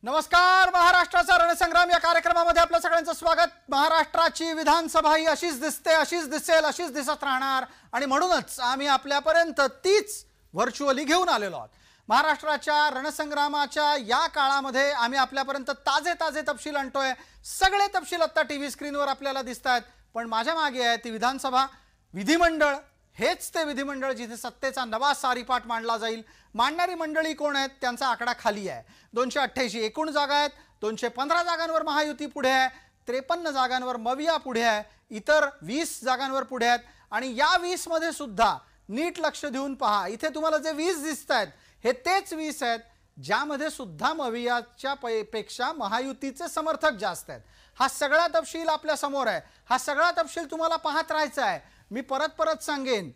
नमस्कार. महाराष्ट्राचा रणसंग्राम या कार्यक्रमामध्ये आपल्या सगळ्यांचं स्वागत. महाराष्ट्राची विधानसभा ही अशीच दिसते, अशीच दिसेल, अशीच दिसत राहणार आणि म्हणूनच आम्ही आपल्यापर्यंत तीच व्हर्च्युअली घेऊन आलेलो आहोत. महाराष्ट्राच्या रणसंग्रामाच्या या काळामध्ये आम्ही आपल्यापर्यंत ताजे ताजे तपशील आणतोय. सगळे तपशील आता टीव्ही स्क्रीनवर आपल्याला दिसतात, पण माझ्या मागे आहे ती विधानसभा, विधिमंडळ. हेच ते विधिमंडळ जिथे सत्तेचा नवा सारीपाट मांडला जाईल. मांडणारी मंडळी कोण आहेत त्यांचा आकडा खाली आहे. 288 एकूण जागा आहेत. 215 जागांवर महायुती पुढे आहे, 53 जागांवर मविया पुढे आहे, इतर 20 जागांवर पुढे आहेत. आणि या 20 मध्ये सुद्धा नीट लक्ष देऊन पहा, इथे तुम्हाला जे 20 दिसत आहेत हे तेच 20 आहेत ज्यामध्ये सुद्धा मवियाच्या पेक्षा महायुतीचे समर्थक जास्त आहेत. हा सगळा तपशील आपल्या समोर आहे. हा सगळा तपशील तुम्हाला पाहत राहायचा आहे. मी परत परत सांगेन,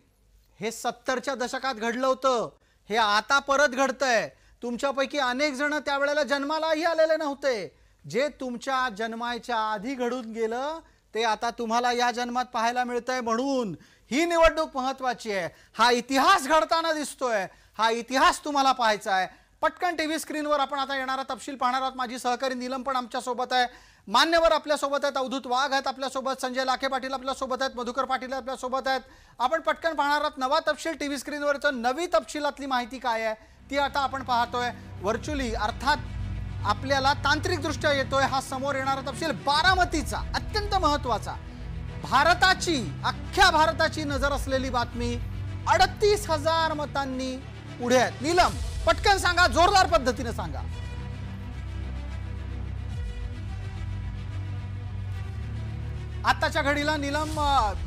हे 70च्या दशकात घडलं होतं, हे आता परत घडतंय. तुमच्यापैकी अनेक जण त्यावेळेला जन्मालाही आलेले नव्हते. जे तुमच्या जन्माच्या आधी घडून गेलं ते आता तुम्हाला या जन्मात पाहायला मिळतंय. म्हणून ही निवडणूक महत्त्वाची आहे. हा इतिहास घडताना दिसतोय, हा इतिहास तुम्हाला पाहायचा आहे. पटकन टीव्ही स्क्रीनवर आपण आता येणारा तपशील पाहणार आहोत. माझी सहकारी नीलम पण आमच्या सोबत आहे, मान्यवर आपल्या सोबत आहेत, अवधूत वाघ आहेत आपल्या सोबत, संजय लाखे पाटील आपल्या सोबत आहेत, मधुकर पाटील आपल्या सोबत आहेत. आपण पटकन पाहणार आहोत नवा तपशील टीव्ही स्क्रीनवरचं. नवी तपशिलातली माहिती काय आहे ती आता आपण पाहतोय व्हर्च्युअली, अर्थात आपल्याला तांत्रिकदृष्ट्या येतोय हा समोर येणारा तपशील. बारामतीचा अत्यंत महत्त्वाचा, भारताची, अख्ख्या भारताची नजर असलेली बातमी. 38,000 मतांनी पुढे आहेत. नीलम पटकन सांगा, जोरदार पद्धतीने सांगा. आताच्या घडीला नीलम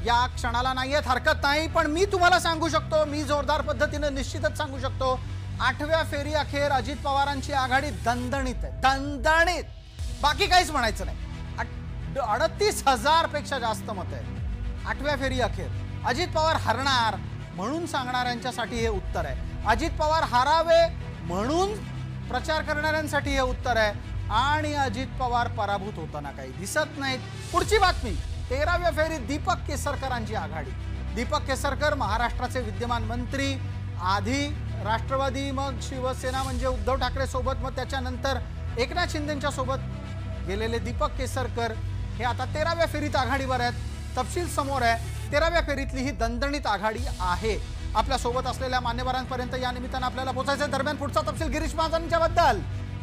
या क्षणाला नाही आहेत, हरकत नाही, पण मी तुम्हाला सांगू शकतो, मी जोरदार पद्धतीने निश्चितच सांगू शकतो, 8व्या फेरी अखेर अजित पवारांची आघाडी दणदणीत आहे, दणदणीत. बाकी काहीच म्हणायचं नाही. 38,000 पेक्षा जास्त मत आहेत 8व्या फेरी अखेर. अजित पवार हरणार म्हणून सांगणाऱ्यांच्यासाठी हे उत्तर आहे. अजित पवार हारावे म्हणून प्रचार करणाऱ्यांसाठी हे उत्तर आहे. आणि अजित पवार पराभूत होताना काही दिसत नाहीत. पुढची बातमी, 13व्या फेरीत दीपक केसरकरांची आघाडी. दीपक केसरकर महाराष्ट्राचे विद्यमान मंत्री, आधी राष्ट्रवादी, मग शिवसेना म्हणजे उद्धव ठाकरे सोबत, मग त्याच्यानंतर एकनाथ शिंदेच्या सोबत गेलेले दीपक केसरकर हे आता 13व्या फेरीत आघाडीवर आहेत. तपशील समोर आहे. 13व्या फेरीतली ही दणदणीत आघाडी आहे. आपल्या सोबत असलेल्या मान्यवरांपर्यंत या निमित्तानं आपल्याला पोहोचायचं. दरम्यान पुढचा तपशील गिरीश महाजनांच्या बद्दल.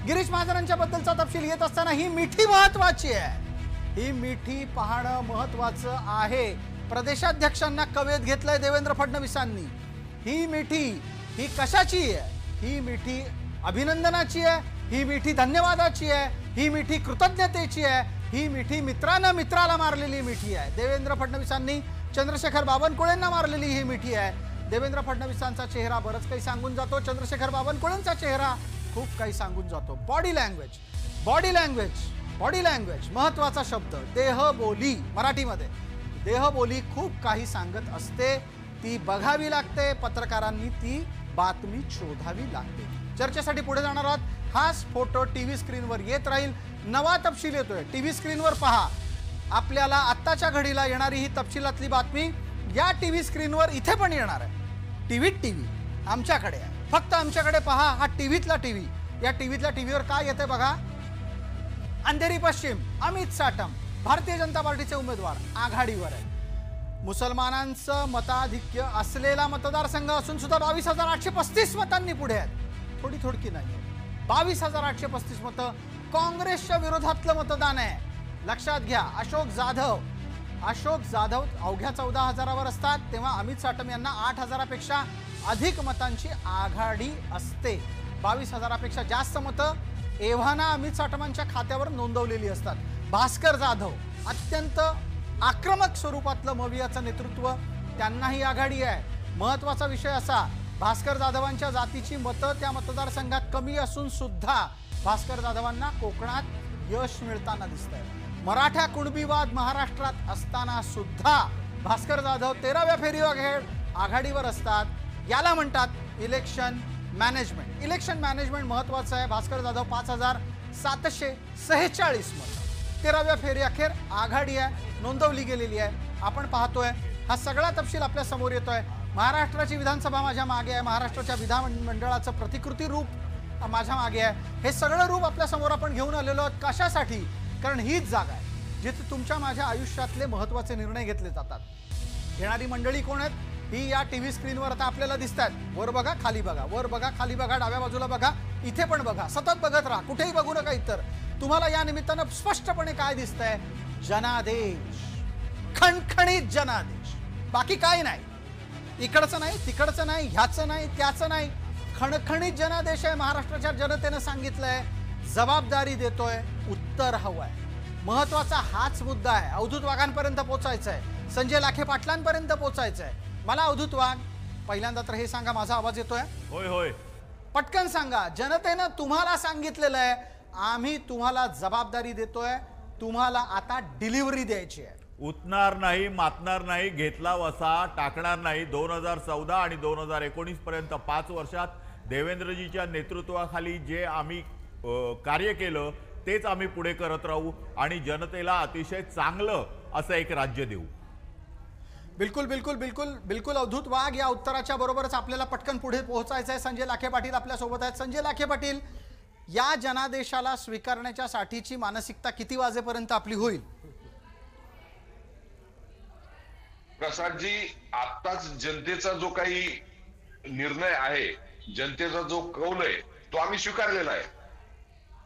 गिरीश महाजनांच्या बद्दलचा तपशील येत असताना ही मिठी महत्वाची आहे. ही मिठी पाहणं महत्वाचं आहे. प्रदेशाध्यक्षांना कवेत घेतलंय देवेंद्र फडणवीसांनी. ही मिठी ही कशाची आहे? ही मिठी अभिनंदनाची आहे, ही मिठी धन्यवादाची आहे, ही मिठी कृतज्ञतेची आहे, ही मिठी मित्रानं मित्राला मारलेली मिठी आहे. देवेंद्र फडणवीसांनी चंद्रशेखर बावनकुळेंना मारलेली ही मिठी आहे. देवेंद्र फडणवीसांचा चेहरा बरंच काही सांगून जातो, चंद्रशेखर बावनकुळेंचा चेहरा खूप काही सांगून जातो. Body language, body language, body language महत्वाचा शब्द. देहबोली, मराठीमध्ये देहबोली खूप काही सांगत असते. ती बघावी लागते, पत्रकारांनी ती बातमी शोधावी लागते. चर्चेसाठी पुढे जाणार आहोत. हाच फोटो टीव्ही स्क्रीनवर येत राहील. नवा तपशील येतोय, टीव्ही स्क्रीनवर पहा. आपल्याला आत्ताच्या घडीला येणारी ही तपशिलातली बातमी या टीव्ही स्क्रीनवर इथे पण येणार आहे. टीव्ही आमच्याकडे आहे, फक्त आमच्याकडे पहा. हा टीव्हीतला टीव्ही. या टीव्हीतल्या टीव्हीवर काय येते बघा. अंधेरी पश्चिम, अमित साटम भारतीय जनता पार्टीचे उमेदवार आघाडीवर आहे. मुसलमानांचं मताधिक्य असलेला मतदारसंघ असून सुद्धा 22,835 मतांनी पुढे आहेत. थोडकी नाही, 22,835 मतं. काँग्रेसच्या विरोधातलं मतदान आहे, लक्षात घ्या. अशोक जाधव अवघ्या 14,000वर असतात, तेव्हा अमित साटम यांना 8,000पेक्षा अधिक मतांची आघाडी असते. 22,000पेक्षा जास्त मतं एव्हाना अमित साटमांच्या खात्यावर नोंदवलेली असतात. भास्कर जाधव अत्यंत आक्रमक स्वरूपातलं मवियाचं नेतृत्व, त्यांनाही आघाडी आहे. महत्वाचा विषय असा, भास्कर जाधवांच्या जातीची मतं त्या मतदारसंघात कमी असून सुद्धा भास्कर जाधवांना कोकणात यश मिळताना दिसतंय. मराठा कुणबीवाद महाराष्ट्रात असताना सुद्धा भास्कर जाधव 13व्या फेरीवर आघाडीवर असतात. याला म्हणतात इलेक्शन मॅनेजमेंट. इलेक्शन मॅनेजमेंट महत्वाचं आहे. भास्कर जाधव 5,746 मतं. 13व्या फेरी अखेर आघाडी आहे, नोंदवली गेलेली आहे. आपण पाहतोय हा सगळा तपशील आपल्या समोर येतोय. महाराष्ट्राची विधानसभा माझ्या मागे आहे. महाराष्ट्राच्या विधानमंडळाचं प्रतिकृती रूप माझ्या मागे आहे, हे सगळं रूप आपल्या समोर आपण घेऊन आलेलो आहोत. कशासाठी? कारण हीच जागा आहे जिथे तुमच्या माझ्या आयुष्यातले महत्त्वाचे निर्णय घेतले जातात. येणारी मंडळी कोण आहेत? ही या टीव्ही स्क्रीनवर आता आपल्याला दिसतात. वर बघा, खाली बघा, वर बघा, खाली बघा, डाव्या बाजूला बघा, इथे पण बघा, सतत बघत राहा, कुठेही बघू नका इतर. तुम्हाला या निमित्तानं स्पष्टपणे काय दिसतंय? जनादेश, खणखणीत जनादेश, बाकी काय नाही. इकडचं नाही, तिकडचं नाही, ह्याचं नाही, त्याचं नाही, खणखणीत जनादेश आहे. महाराष्ट्राच्या जनतेनं सांगितलंय, जबाबदारी देतोय, उत्तर हवंय. महत्वाचा हाच मुद्दा आहे. अवधूत वाघांपर्यंत पोहोचायचं आहे, संजय लाखे पाटलांपर्यंत पोहोचायचं आहे. मला अवधूत वाघ, पहिल्यांदा तर हे सांगा, माझा आवाज येतोय? होय होय. पटकन सांगा, जनतेनं तुम्हाला सांगितलेलं आहे, आम्ही तुम्हाला जबाबदारी देतोय, तुम्हाला आता डिलिव्हरी द्यायची आहे. उतणार नाही, मातणार नाही, घेतला वसा टाकणार नाही. 2014 आणि 2019 पर्यंत 5 वर्षात देवेंद्रजीच्या नेतृत्वाखाली जे आम्ही कार्य केलं तेच आम्ही पुढे करत राहू आणि जनतेला अतिशय चांगलं असं एक राज्य देऊ. बिलकुल बिलकुल बिलकुल बिलकुल अवधूत वाघ, या उत्तराच्या बरोबरच आपल्याला पटकन पुढे पोहोचायचं आहे. संजय लाखे पाटील आपल्या सोबत आहेत. संजय लाखे पाटील, या जनादेशाला स्वीकारण्याच्या साठीची मानसिकता किती वाजेपर्यंत आपली होईल? प्रसादजी, आताच जनतेचा जो काही निर्णय आहे, जनतेचा जो कौल आहे, तो आम्ही स्वीकारलेला आहे.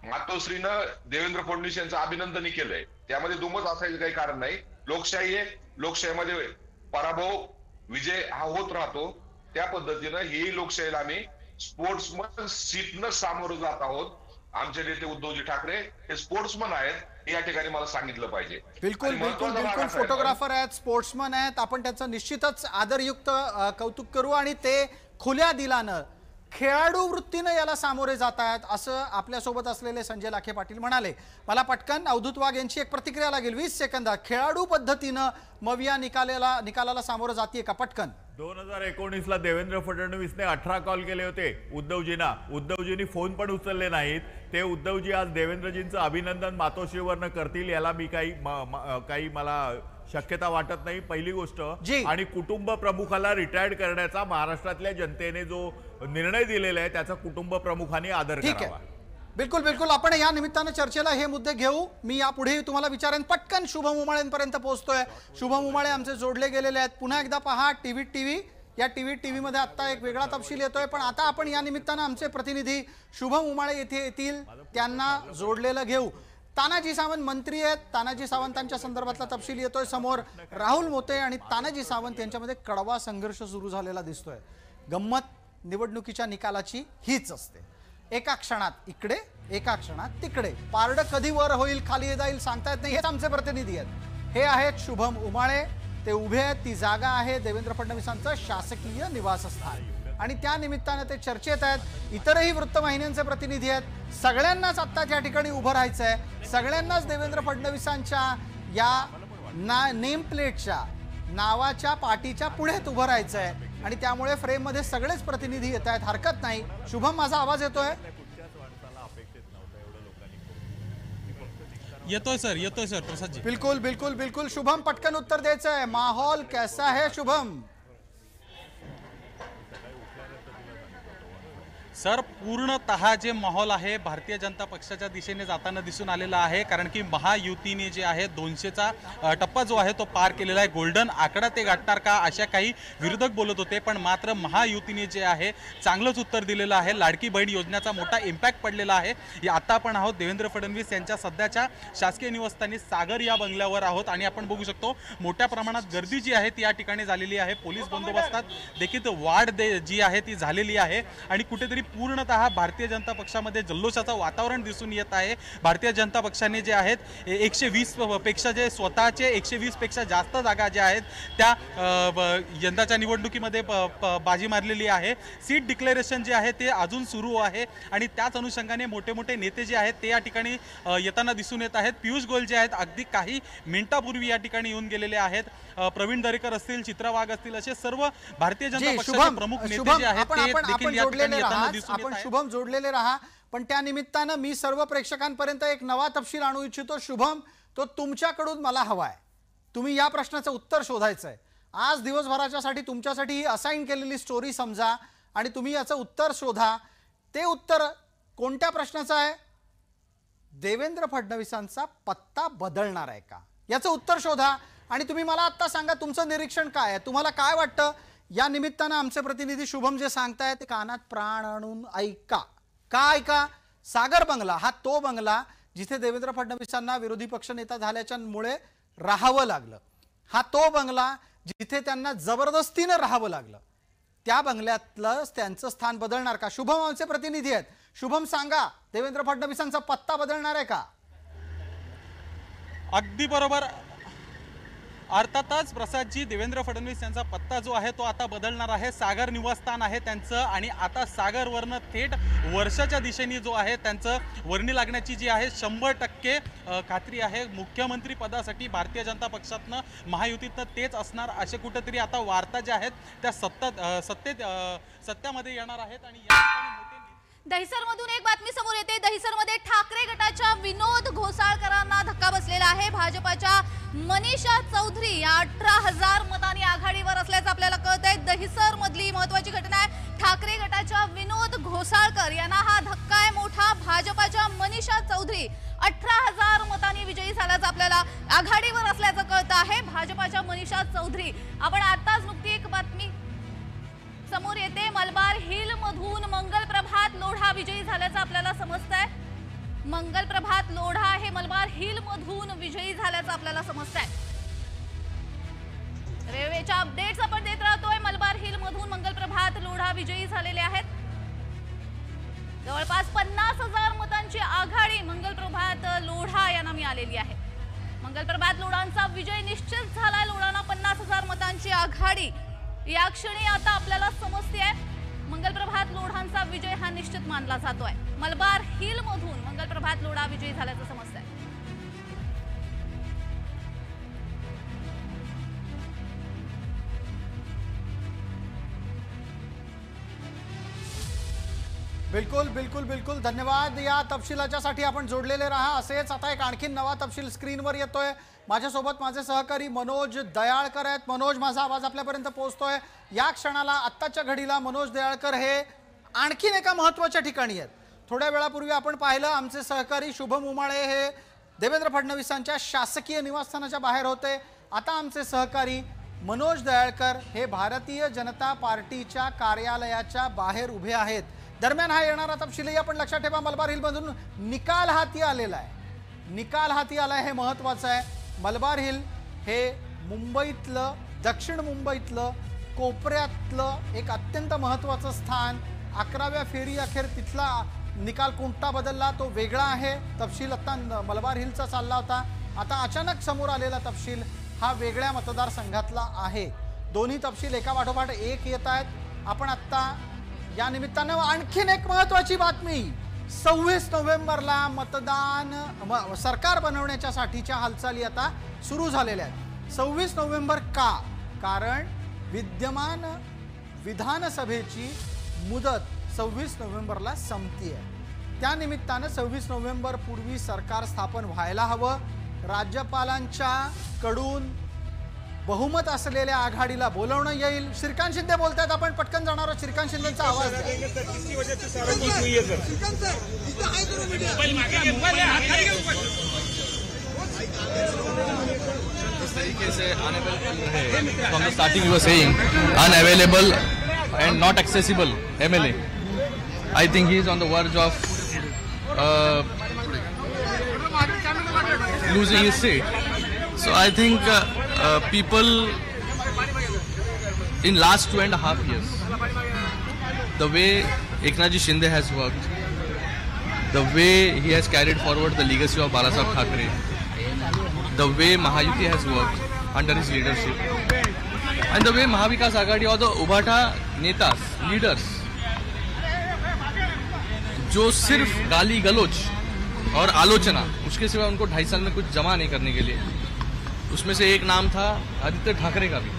मातोश्रीनं देवेंद्र फडणवीस यांचं अभिनंदनही केलंय, त्यामध्ये दुमत असायचं काही कारण नाही. लोकशाही आहे, लोकशाहीमध्ये पराभव विजय हा होत राहतो. त्या पद्धतीनं ही लोकशाहीला आम्ही स्पोर्ट्समन सीटनं सामोरं जात आहोत. आमचे नेते उद्धवजी ठाकरे हे स्पोर्ट्समन आहेत, हे या ठिकाणी मला सांगितलं पाहिजे. बिलकुल बिलकुल बिलकुल फोटोग्राफर आहेत, स्पोर्ट्समन आहेत. आपण त्याचं निश्चितच आदरयुक्त कौतुक करू आणि ते खुल्या दिलानं खेळाडू वृत्तीनं याला सामोरे जात आहेत असं आपल्यासोबत असलेले संजय लाखे पाटील म्हणाले. मला पटकन अवधूत वाघ यांची एक प्रतिक्रिया लागेल 20 सेकंदात. खेळाडू पद्धतीनं मविया निकालाला सामोरं जातीये का? पटकन. 2019ला देवेंद्र फडणवीसने 18 कॉल केले होते उद्धवजींना. उद्धवजींनी फोन पण उचलले नाहीत. ते उद्धवजी आज देवेंद्रजींचं अभिनंदन मातोश्रीवरनं करतील याला मी काही मला शक्यता वाटत नाही. पहिली गोष्ट. आणि कुटुंब प्रमुखाला रिटायर्ड करण्याचा महाराष्ट्रातल्या जनतेने जो निर्णय दिलेला आहे त्याचा कुटुंब प्रमुखांनी आदर करावा. बिलकुल बिलकुल. आपण या निमित्तानं चर्चेला हे मुद्दे घेऊ. मी यापुढे तुम्हाला विचारेन. पटकन शुभम उमाळेंपर्यंत पोहोचतोय. शुभम उमाळे आमचे जोडले गेलेले आहेत. पुन्हा एकदा पहा टीव्ही. या टीव्ही मध्ये आता एक वेगळा तपशील येतोय, पण आता आपण या निमित्तानं आमचे प्रतिनिधी शुभम उमाळे येथे येतील, त्यांना जोडलेलं घेऊ. तानाजी सावंत मंत्री आहेत. तानाजी सावंतांच्या संदर्भातला तपशील येतोय समोर. राहुल मोते आणि तानाजी सावंत यांच्यामध्ये कडवा संघर्ष सुरू झालेला दिसतोय. गंमत निवडणुकीच्या निकालाची हीच असते. एका क्षणात इकडे, एका क्षणात तिकडे. पारड कधी वर होईल खाली जाईल सांगता येत नाही. हेच आमचे प्रतिनिधी आहेत. हे आहेत शुभम उमाळे. ते उभे आहेत. ती जागा आहे देवेंद्र फडणवीसांचं शासकीय निवासस्थान आणि त्या निमित्तानं ते चर्चेत आहेत. इतरही वृत्तवाहिन्यांचे प्रतिनिधी आहेत. सगळ्यांनाच आत्ता त्या ठिकाणी उभं राहायचं आहे. सगळ्यांनाच देवेंद्र फडणवीसांच्या या नेम प्लेटच्या नावाच्या पाटीच्या पुढेच उभं राहायचं आहे आणि त्यामुळे फ्रेममध्ये सगळेच प्रतिनिधी येत आहेत. हरकत नाही. शुभम, माझा आवाज येतोय? येतोय सर प्रसाद जी. बिल्कुल बिल्कुल बिल्कुल. शुभम, पटकन उत्तर द्यायचं आहे. माहौल कैसा है शुभम? सर, पूर्णतः जे माहोल आहे भारतीय जनता पक्षाच्या दिशेने जाताना दिसून आलेला आहे. कारण की महायुतीने जे आहे 200चा टप्पा जो आहे तो पार केलेला आहे. गोल्डन आकडा ते गाठणार का अशा काही विरोधक बोलत होते, पण मात्र महायुतीने जे आहे चांगलंच उत्तर दिलेलं आहे. लाडकी बहीण योजनेचा मोठा इम्पॅक्ट पडलेला आहे. आता आपण आहोत देवेंद्र फडणवीस यांच्या सध्याच्या शासकीय निवासस्थानी सागर या बंगल्यावर आहोत आणि आपण बघू शकतो मोठ्या प्रमाणात गर्दी जी आहे ती या ठिकाणी झालेली आहे. पोलीस बंदोबस्तात देखील वाढ जी आहे ती झालेली आहे आणि कुठेतरी पूर्णतः भारतीय जनता पक्षामध्ये जल्लोषाचं वातावरण दिसून येत आहे. भारतीय जनता पक्षाने जे आहेत 120 पेक्षा जे स्वतःचे 120 पेक्षा जास्त जागा ज्या आहेत त्या यंदाच्या निवडणुकीमध्ये बाजी मारलेली आहे. सीट डिक्लेरेशन जे आहे ते अजून सुरू आहे आणि त्याच अनुषंगाने मोठे मोठे नेते जे आहेत ते या ठिकाणी येताना दिसून येत आहेत. पियुष गोयल जे आहेत अगदी काही मिनिटापूर्वी या ठिकाणी येऊन गेलेले आहेत. प्रवीण दरेकर असतील, चित्रा वाघ असतील, असे सर्व भारतीय जनता पक्षाचे प्रमुख नेते जे आहेत ते देखील या ठिकाणी येताना दिसून येत आहेत. आपण शुभम जोडलेले राहा. पण त्या निमित्तानं मी सर्व प्रेक्षकांपर्यंत एक नवा तपशील आणू इच्छितो. शुभम, तो तुमच्याकडून मला हवाय. तुम्ही या प्रश्नाचं उत्तर शोधायचं आहे. आज दिवसभराच्यासाठी तुमच्यासाठी ही असाइन केलेली स्टोरी समजा आणि तुम्ही याचं उत्तर शोधा. ते उत्तर कोणत्या प्रश्नाचा आहे? देवेंद्र फडणवीसांचा पत्ता बदलणार आहे का, याचं उत्तर शोधा. आणि तुम्ही मला आत्ता सांगा तुमचं निरीक्षण काय आहे, तुम्हाला काय वाटतं? या निमित्तानं आमचे प्रतिनिधी शुभम जे सांगतायत ते कानात प्राण आणून ऐका. का ऐका? सागर बंगला हा तो बंगला जिथे देवेंद्र फडणवीसांना विरोधी पक्षनेता झाल्याच्यामुळे राहावं लागलं, हा तो बंगला जिथे त्यांना जबरदस्तीनं राहावं लागलं, त्या बंगल्यातलं त्यांचं स्थान बदलणार का? शुभम आमचे प्रतिनिधी आहेत. शुभम सांगा, देवेंद्र फडणवीसांचा पत्ता बदलणार आहे का? अगदी बरोबर. अर्थातच प्रसादजी, देवेंद्र फडणवीस यांचा पत्ता जो आहे तो आता बदलणार आहे. सागर निवासस्थान आहे त्यांचं आणि आता सागरवरनं थेट वर्षाच्या दिशेने जो आहे त्यांचं वर्णी लागण्याची जी आहे 100% खात्री आहे. मुख्यमंत्री पदासाठी भारतीय जनता पक्षातनं महायुतीतनं तेच असणार असे कुठेतरी आता वार्ता ज्या आहेत त्या सत्यामध्ये येणार आहेत. आणि या ठिकाणी मोठे दहिसरमधून एक बातमी समोर येते. दहिसरमध्ये ठाकरे गटाच्या विनोद घोसाळकरांना धक्का बसलेला आहे. भाजपाच्या मनीषा चौधरी या 18,000 मतांनी आघाडीवर असल्याचं आपल्याला कळत आहे. दहिसर मधली महत्त्वाची घटना आहे. ठाकरे गटाच्या विनोद घोसाळकर यांना हा धक्का आहे मोठा. भाजपाच्या मनीषा चौधरी 18,000 मतांनी विजयी झाल्याचं आपल्याला आघाडीवर असल्याचं कळत आहे. भाजपाच्या मनीषा चौधरी, आपण आताच नुकती एक बातमी समोर येते. मलबार हिल मधून मंगल प्रभात लोढा विजयी झाल्याचं आपल्याला समजतंय. मंगल प्रभात लोढा हे मलबार हिल मधून विजयी झाल्याचं आपल्याला समजतंय. रेल्वेच्या अपडेट्स आपण देत राहतोय. मलबार हिल मधून मंगल प्रभात लोढा विजयी झालेले आहेत. जवळपास 50,000 मतांची आघाडी मंगल प्रभात लोढा यांना मिळालेली आहे. मंगल प्रभात लोढांचा विजय निश्चित झालाय. लोढांना 50,000 मतांची आघाडी या क्षणी आता आपल्याला समजते आहे. मंगल प्रभात लोढांचा विजय हा निश्चित मानला जातोय. मलबार हिल मधून मंगल प्रभात लोढा विजयी झाल्याचं समजतंय. बिलकुल बिलकुल बिलकुल धन्यवाद. या तपशिलाच्यासाठी आपण जोडलेले राहा. असेच आता एक आणखी नवा तपशील स्क्रीनवर येतोय. माझ्यासोबत माझे सहकारी मनोज दयाळकर आहेत. मनोज, माझा आवाज आपल्यापर्यंत पोहोचतोय? या क्षणाला आत्ताच्या घडीला मनोज दयाळकर हे आणखीन एका महत्त्वाच्या ठिकाणी आहेत. थोड्या वेळापूर्वी आपण पाहिलं आमचे सहकारी शुभम उमाळे हे देवेंद्र फडणवीसांच्या शासकीय निवासस्थानाच्या बाहेर होते. आता आमचे सहकारी मनोज दयाळकर हे भारतीय जनता पार्टीच्या कार्यालयाच्या बाहेर उभे आहेत. दरम्यान हा येणारा तपशीलही आपण लक्षात ठेवा. मलबार हिलमधून निकाल हाती आलेला आहे. निकाल हाती आलाय हे महत्त्वाचं आहे. मलबार हिल हे मुंबईतलं, दक्षिण मुंबईतलं कोपऱ्यातलं एक अत्यंत महत्त्वाचं स्थान. 11व्या फेरी अखेर तिथला निकाल कोणता बदलला तो वेगळा आहे. तपशील आता मलबार हिलचा चालला होता, आता अचानक समोर आलेला तपशील हा वेगळ्या मतदारसंघातला आहे. दोन्ही तपशील एका पाठोपाठ एक येत आहेत. आपण आत्ता या निमित्तानं आणखीन एक महत्त्वाची बातमी. 26 नोव्हेंबरला मतदान सरकार बनवण्याच्या साठीच्या हालचाली आता सुरू झालेल्या आहेत. 26 नोव्हेंबर का? कारण विद्यमान विधानसभेची मुदत 26 नोव्हेंबरला संपते आहे. त्या निमित्तानं 26 नोव्हेंबर पूर्वी सरकार स्थापन व्हायला हवं. राज्यपालांच्या कडून बहुमत असलेल्या आघाडीला बोलवणं येईल. श्रीकांत शिंदे बोलतायत, आपण पटकन जाणार आहोत. श्रीकांत शिंदेचा आवाज इस तरीके से अनअवेलेबल रहे. From the starting you were saying unavailable end not accessible MLA. I think he is on the वर्ज of losing his seat. So I think people in last 2.5 years, the way Eknathji Shinde has worked, the way he has carried forward the legacy of Balasaheb Thackeray, the way Mahayuti has worked under his leadership, and the way Mahavikas Aghadi or the Ubhata netas, leaders, जो सिर्फ गाली गलोच और आलोचना, उसके सिवा उनको 2.5 साल में कुछ जमा नहीं करने के लिए, उसमें से एक नाम था आदित्य ठाकरे का भी.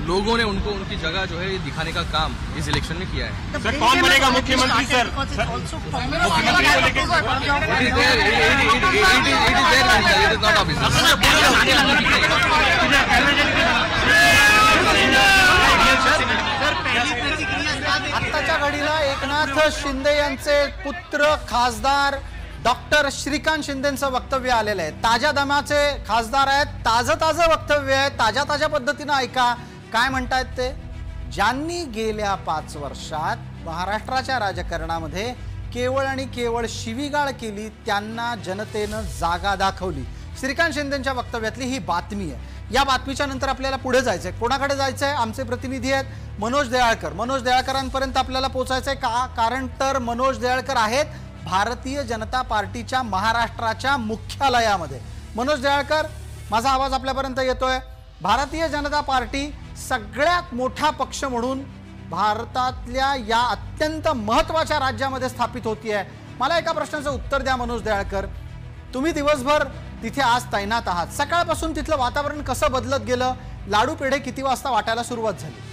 लोगों ने उनको उनकी जगह जो है ये दिखाने का काम इस इलेक्शन में किया है. सर कौन बनेगा मुख्यमंत्री? सर मुख्यमंत्री को लेकर आत्ताच्या घडीला एकनाथ शिंदे यांचे पुत्र खासदार डॉक्टर श्रीकांत शिंदेंचं वक्तव्य आलेलं आहे. ताज्या दमाचे खासदार आहेत, ताजं वक्तव्य आहे. ताज्या पद्धतीनं ऐका काय म्हणतायत ते. ज्यांनी गेल्या 5 वर्षात महाराष्ट्राच्या राजकारणामध्ये केवळ आणि केवळ शिवीगाळ केली त्यांना जनतेनं जागा दाखवली. श्रीकांत शिंदेंच्या वक्तव्यातली ही बातमी आहे. या बातमीच्या नंतर आपल्याला पुढे जायचंय. कोणाकडे जायचंय? आमचे प्रतिनिधी आहेत मनोज देआळकर. मनोज देआळकरांपर्यंत आपल्याला पोहोचायचंय का? कारण तर मनोज देआळकर आहेत भारतीय जनता पार्टीच्या महाराष्ट्राच्या मुख्यालयामध्ये. मनोज देआळकर, माझा आवाज आपल्यापर्यंत येतोय. भारतीय जनता पार्टी सगळ्यात मोठा पक्ष म्हणून भारतातल्या या अत्यंत महत्त्वाच्या राज्यामध्ये स्थापित होतीये. मला एका प्रश्नाचं उत्तर द्या मनोज देआळकर. तुम्ही दिवसभर तिथे आज तैनात आहात. सकाळपासून तिथलं वातावरण कसं बदलत गेलं? लाडू पेढे किती वाजता वाटायला सुरुवात झाली?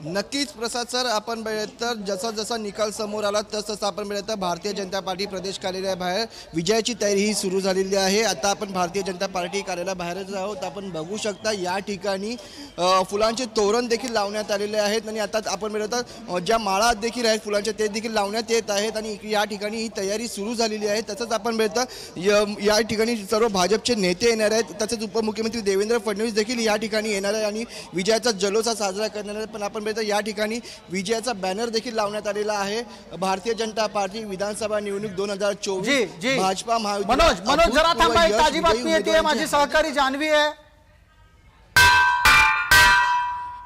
नक्कीच प्रसाद सर, आपण तर जसा जसा निकाल समोर आला तसं आपण तर भारतीय जनता पार्टी प्रदेश कार्यालयाबाहेर विजयाची तयारी ही सुरू झालेली आहे. आता आपण भारतीय जनता पार्टी कार्यालयाबाहेरच आहोत. आपण बघू शकता या ठिकाणी फुलांचे तोरण देखील लावण्यात आलेले आहेत आणि आता आपण तर ज्या माळा देखील आहेत फुलांच्या ते देखील लावण्यात येत आहेत आणि या ठिकाणी ही तयारी सुरू झालेली आहे. तसंच आपण तर या ठिकाणी सर्व भाजपचे नेते येणार आहेत. तसेच उपमुख्यमंत्री देवेंद्र फडणवीस देखील या ठिकाणी येणार आहे आणि विजयाचा जल्लोष साजरा करणार आहेत. पण आपण या ठिकाणी विजयाचा बॅनर देखील लावण्यात आलेला आहे. भारतीय जनता पार्टी विधानसभा निवडणूक 2024 भाजपा मनोज जरा थांबा. एक ताजी बातमी येते. माझी सहकारी जान्हवी आहे.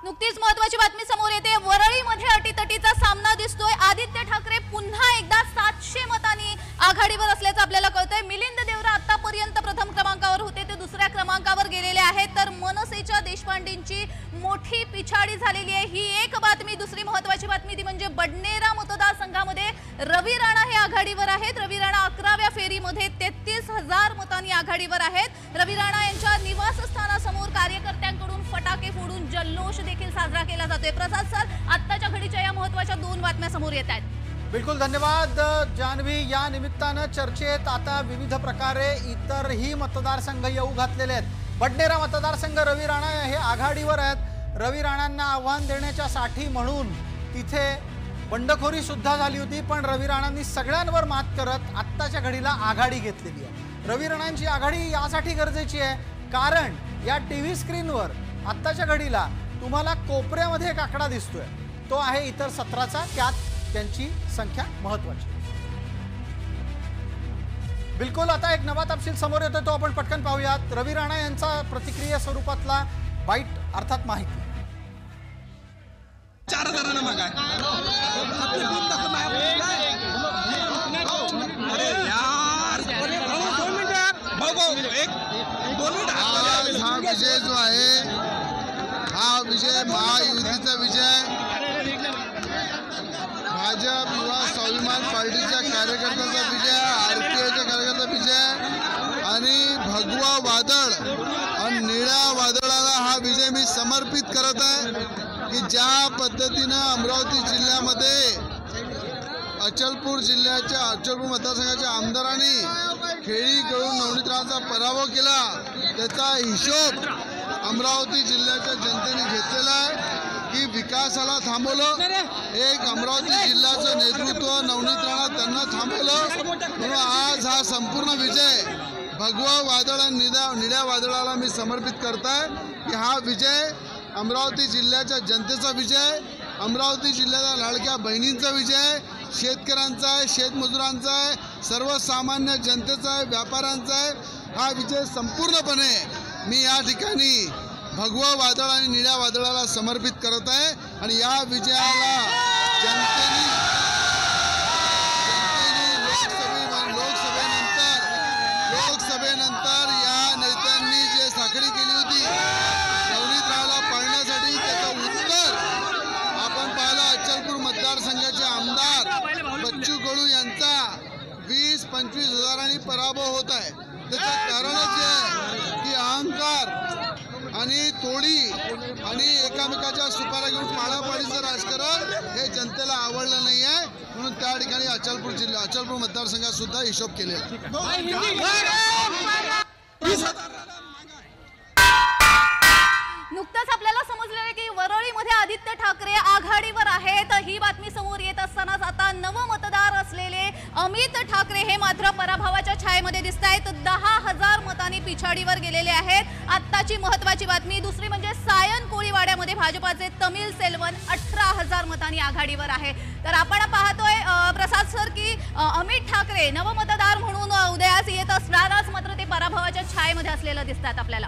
नुकतीच महत्त्वाची बातमी समोर येते. वरळीमध्ये अटीतटीचा सामना दिसतोय. आदित्य ठाकरे पुन्हा एकदा 700 मतांनी आघाडीवर असल्याचं आपल्याला कळतंय. मिलिंद देवरा आतापर्यंत प्रथम क्रमांकावर होते, ते दुसऱ्या क्रमांकावर गेलेले आहेत. तर मनसेच्या देशपांडेंची मोठी पिछाडी झालेली आहे. ही एक बातमी. दुसरी महत्त्वाची बातमी ती म्हणजे बडनेरा मतदारसंघामध्ये रवी राणा हे आघाडीवर आहेत. रवी राणा 11व्या फेरीमध्ये 33,000 मतांनी आघाडीवर आहेत. रवी राणा यांच्या निवासस्थानासमोर कार्यकर्त्यांकडून फटाके फोडून जल्लोष देखील साजरा केला जातोय. प्रसाद सर, आत्ताच्या घडीच्या या महत्त्वाच्या 2 बातम्या समोर येत आहेत. बिलकुल धन्यवाद जान्हवी. या निमित्तानं चर्चेत आता विविध प्रकारे इतरही मतदारसंघ येऊ घातलेले आहेत. बडनेरा मतदारसंघ रवी राणा हे आघाडीवर आहेत. रवी राणांना आव्हान देण्याच्या साठी म्हणून तिथे बंडखोरी सुद्धा झाली होती, पण रवी राणांनी सगळ्यांवर मात करत आत्ताच्या घडीला आघाडी घेतलेली आहे. रवी राणांची आघाडी यासाठी गरजेची आहे कारण या टीव्ही स्क्रीनवर आत्ताच्या घडीला तुम्हाला कोपऱ्यामध्ये एक आकडा दिसतोय, तो आहे इतर 17चा. त्यात त्यांची संख्या महत्वाची. बिलकुल आता एक नवा तपशील समोर येतो, तो आपण पटकन पाहूयात. रवी राणा यांचा प्रतिक्रिया स्वरूपातला बाईट अर्थात माहिती. 4,000 मागा हा विजय जो आहे हा विजय महायुतीचा विजय, भाजप युवा स्वाभिमान पार्टीच्या कार्यकर्त्यांचा विजय, आरपीआयच्या कार्यकर्त्यांचा विजय आणि भगवा वादळ आणि निळ्या वादळाला हा विजय मी समर्पित करत आहे. की ज्या पद्धतीनं अमरावती जिल्ह्यामध्ये अचलपूर मतदारसंघाच्या आमदारांनी खेळी करून नवनीत राणांचा पराभव केला, त्याचा हिशोब अमरावती जिल्ह्याच्या जनतेने घेतलेला आहे. की विकासाला थांबवलं, एक अमरावती जिल्ह्याचं नेतृत्व नवनीत राणा त्यांना थांबवलं, म्हणून आज हा संपूर्ण विजय भगवा वादळ आणि निळ्या वादळाला मी समर्पित करताय. की हा विजय अमरावती जिल्ह्याच्या जनतेचा विजय, अमरावती जिल्ह्याच्या लाडक्या बहिणींचा विजय, शेतकऱ्यांचा आहे, शेतमजुरांचा आहे, सर्वसामान्य जनतेचा आहे, व्यापाऱ्यांचा आहे. हा विजय संपूर्णपणे मी या ठिकाणी भगवा वादळ आणि निळ्या वादळाला समर्पित करत आहे. आणि या विजयाला जनतेने लोकसभेनंतर या नेत्यांनी जे साखळी केली होती नवनीत राणाला पाळण्यासाठी, त्याचं उत्तर आपण पाहिलं. अचलपूर मतदारसंघाचे आमदार बच्चू कडू यांचा 20-25 हजारांनी पराभव होत आहे. त्याचं कारणच हे आहे की अहंकार आणि तोडी आणि एकामेकाच्या सुपाऱ्या घेऊन पाडापाडीचं राजकारण हे जनतेला आवडलं नाही आहे. म्हणून त्या ठिकाणी अचलपूर मतदारसंघात सुद्धा हिशोब केलेला. नुकतंच आपल्याला समजलेलं की वरळीमध्ये आदित्य ठाकरे आघाडीवर आहेत. ही बातमी समोर येत असतानाच आता नवमतदार असलेले अमित ठाकरे हे मात्र पराभवाच्या छायेमध्ये दिसतायत. 10,000 मतांनी पिछाडीवर गेलेले आहेत. आत्ताची महत्त्वाची बातमी दुसरी म्हणजे सायन कोळीवाड्यामध्ये भाजपाचे तमिल सेल्वन 18,000 मतांनी आघाडीवर आहे. तर आपण पाहतोय प्रसाद सर की अमित ठाकरे नवमतदार म्हणून उदयास येत असणारच मात्र ते पराभवाच्या छायेमध्ये असलेलं दिसतात आपल्याला.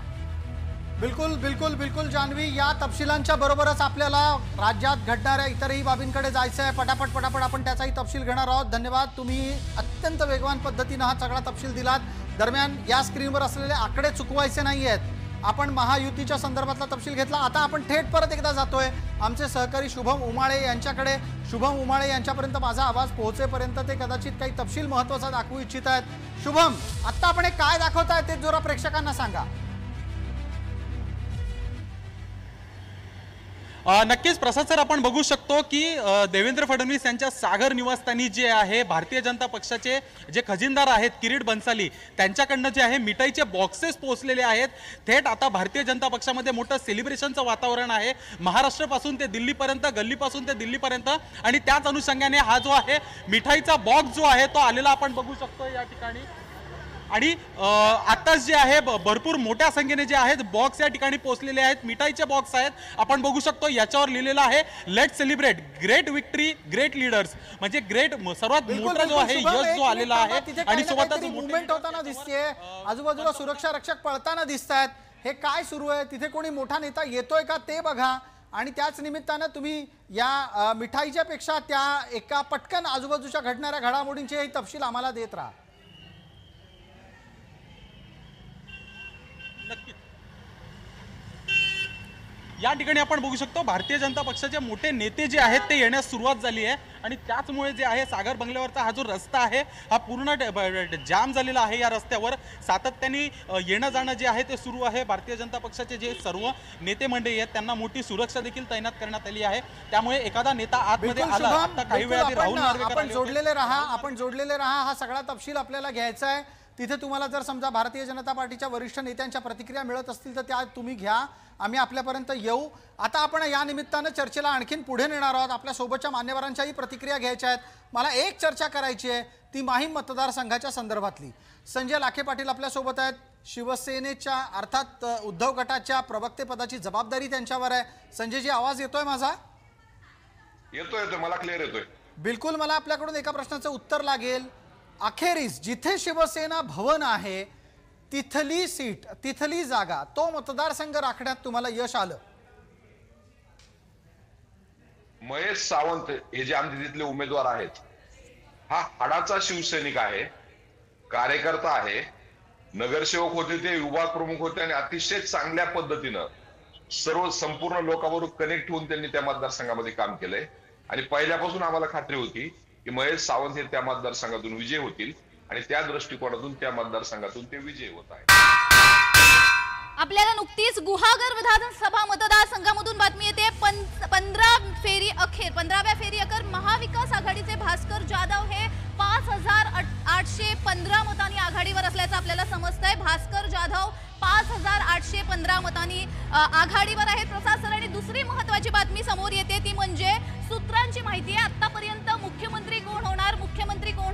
बिलकुल बिलकुल बिलकुल जान्हवी, या तपशिलांच्या बरोबरच आपल्याला राज्यात घडणाऱ्या इतरही बाबींकडे जायचं आहे. पटापट पटापट आपण त्याचाही तपशील घेणार आहोत. धन्यवाद, तुम्ही अत्यंत वेगवान पद्धतीनं हा सगळा तपशील दिलात. दरम्यान या स्क्रीनवर असलेले आकडे चुकवायचे नाही आहेत. आपण महायुतीच्या संदर्भातला तपशील घेतला. आता आपण थेट परत एकदा जातोय आमचे सहकारी शुभम उमाळे यांच्याकडे. शुभम उमाळे यांच्यापर्यंत माझा आवाज पोहोचेपर्यंत ते कदाचित काही तपशील महत्त्वाचा दाखवू इच्छित आहेत. शुभम, आता आपण काय दाखवताय ते जरा प्रेक्षकांना सांगा. नक्कीच प्रसाद सर, आपण बघू शकतो की देवेंद्र फडणवीस यांच्या सागर निवासस्थानी जे आहे भारतीय जनता पक्षाचे जे खजिनदार आहेत किरीट बन्साली त्यांच्याकडनं जे आहे मिठाईचे बॉक्सेस पोहोचलेले आहेत. थेट आता भारतीय जनता पक्षामध्ये मोठं सेलिब्रेशनचं वातावरण आहे. महाराष्ट्रापासून ते दिल्लीपर्यंत, गल्लीपासून ते दिल्लीपर्यंत, आणि त्याच अनुषंगाने हा जो आहे मिठाईचा बॉक्स जो आहे तो आलेला आपण बघू शकतो या ठिकाणी. आणि आताच जे आहे भरपूर मोठ्या संख्येने जे आहेत बॉक्स या ठिकाणी पोहोचलेले आहेत. मिठाईचे बॉक्स आहेत, आपण बघू शकतो याच्यावर लिहिलेलं आहे let celebrate great victory great leaders, म्हणजे ग्रेट सर्वात मोठा जो आहे यश जो आलेला आहे. आणि सोबतच मुवमेंट होताना दिसते, आजूबाजूला सुरक्षा रक्षक पळताना दिसत आहेत. हे काय सुरू आहे? तिथे कोणी मोठा नेता येतोय का ते बघा. आणि त्याच निमित्तानं तुम्ही या मिठाईच्या पेक्षा त्या एका पटकन आजूबाजूच्या घडणाऱ्या घडामोडींचे तपशील आम्हाला देत राहा. नक्की या ठिकाणी आपण बघू शकतो भारतीय जनता पक्षाचे मोठे नेते जे आहेत ते येण्यास सुरुवात झाली आहे. आणि त्याचमुळे जे आहे सागर बंगल्यावरचा हा जो रस्ता आहे हा पूर्ण जाम झालेला आहे. या रस्त्यावर सातत्याने येणं जाणं जे आहे ते सुरू आहे. भारतीय जनता पक्षाचे जे सर्व नेते मंडळी आहेत त्यांना मोठी सुरक्षा देखील तैनात करण्यात आली आहे. त्यामुळे एखादा नेता आतमध्ये आला, आता काही वेळाआधी राहुल नार्वेकर आपण जोडलेले राहा. हा सगळा तपशील आपल्याला घ्यायचा आहे. तिथे तुम्हाला जर समजा भारतीय जनता पार्टीच्या वरिष्ठ नेत्यांच्या प्रतिक्रिया मिळत असतील तर त्या तुम्ही घ्या, आम्ही आपल्यापर्यंत येऊ. आता आपण या निमित्तानं चर्चेला आणखीन पुढे नेणार आहोत. आपल्या सोबतच्या मान्यवरांच्याही प्रतिक्रिया घ्यायच्या आहेत. मला एक चर्चा करायची आहे ती माहीम मतदारसंघाच्या संदर्भातली. संजय लाखे पाटील आपल्यासोबत आहेत. शिवसेनेच्या अर्थात उद्धव गटाच्या प्रवक्तेपदाची जबाबदारी त्यांच्यावर आहे. संजयजी, आवाज येतोय माझा? येतोय, मला क्लिअर येतोय. बिलकुल. मला आपल्याकडून एका प्रश्नाचं उत्तर लागेल. अखेरीस जिथे शिवसेना भवन आहे तिथली सीट, तिथली जागा, तो मतदारसंघ राखण्यात तुम्हाला यश आलं? महेश सावंत हे जे आमचे तिथले उमेदवार आहेत, हा हाडाचा शिवसैनिक आहे, कार्यकर्ता आहे, नगरसेवक होते, ते विभाग प्रमुख होते आणि अतिशय चांगल्या पद्धतीनं सर्व संपूर्ण लोकांबरोबर कनेक्ट होऊन त्यांनी त्या मतदारसंघामध्ये काम केलंय. आणि पहिल्यापासून आम्हाला खात्री होती की महेश सावंत हे त्या मतदारसंघातून विजय होतील आणि त्या दृष्टिकोनातून त्या मतदारसंघातून ते विजय होत आहे. आपल्याला नुकतीच गुहागर विधानसभा मतदारसंघामधून बातमी येते. 15व्या फेरी अखेर महाविकास आघाडीचे भास्कर जाधव हे 5,815 मतांनी आघाडीवर असल्याचं आपल्याला समजतंय. भास्कर जाधव 5,815 मतांनी आघाडीवर आहेत. प्रसाद सर, आणि दुसरी महत्वाची बातमी समोर येते ती म्हणजे सूत्रांची माहिती आहे. आतापर्यंत मुख्यमंत्री कोण होणार, मुख्यमंत्री कोण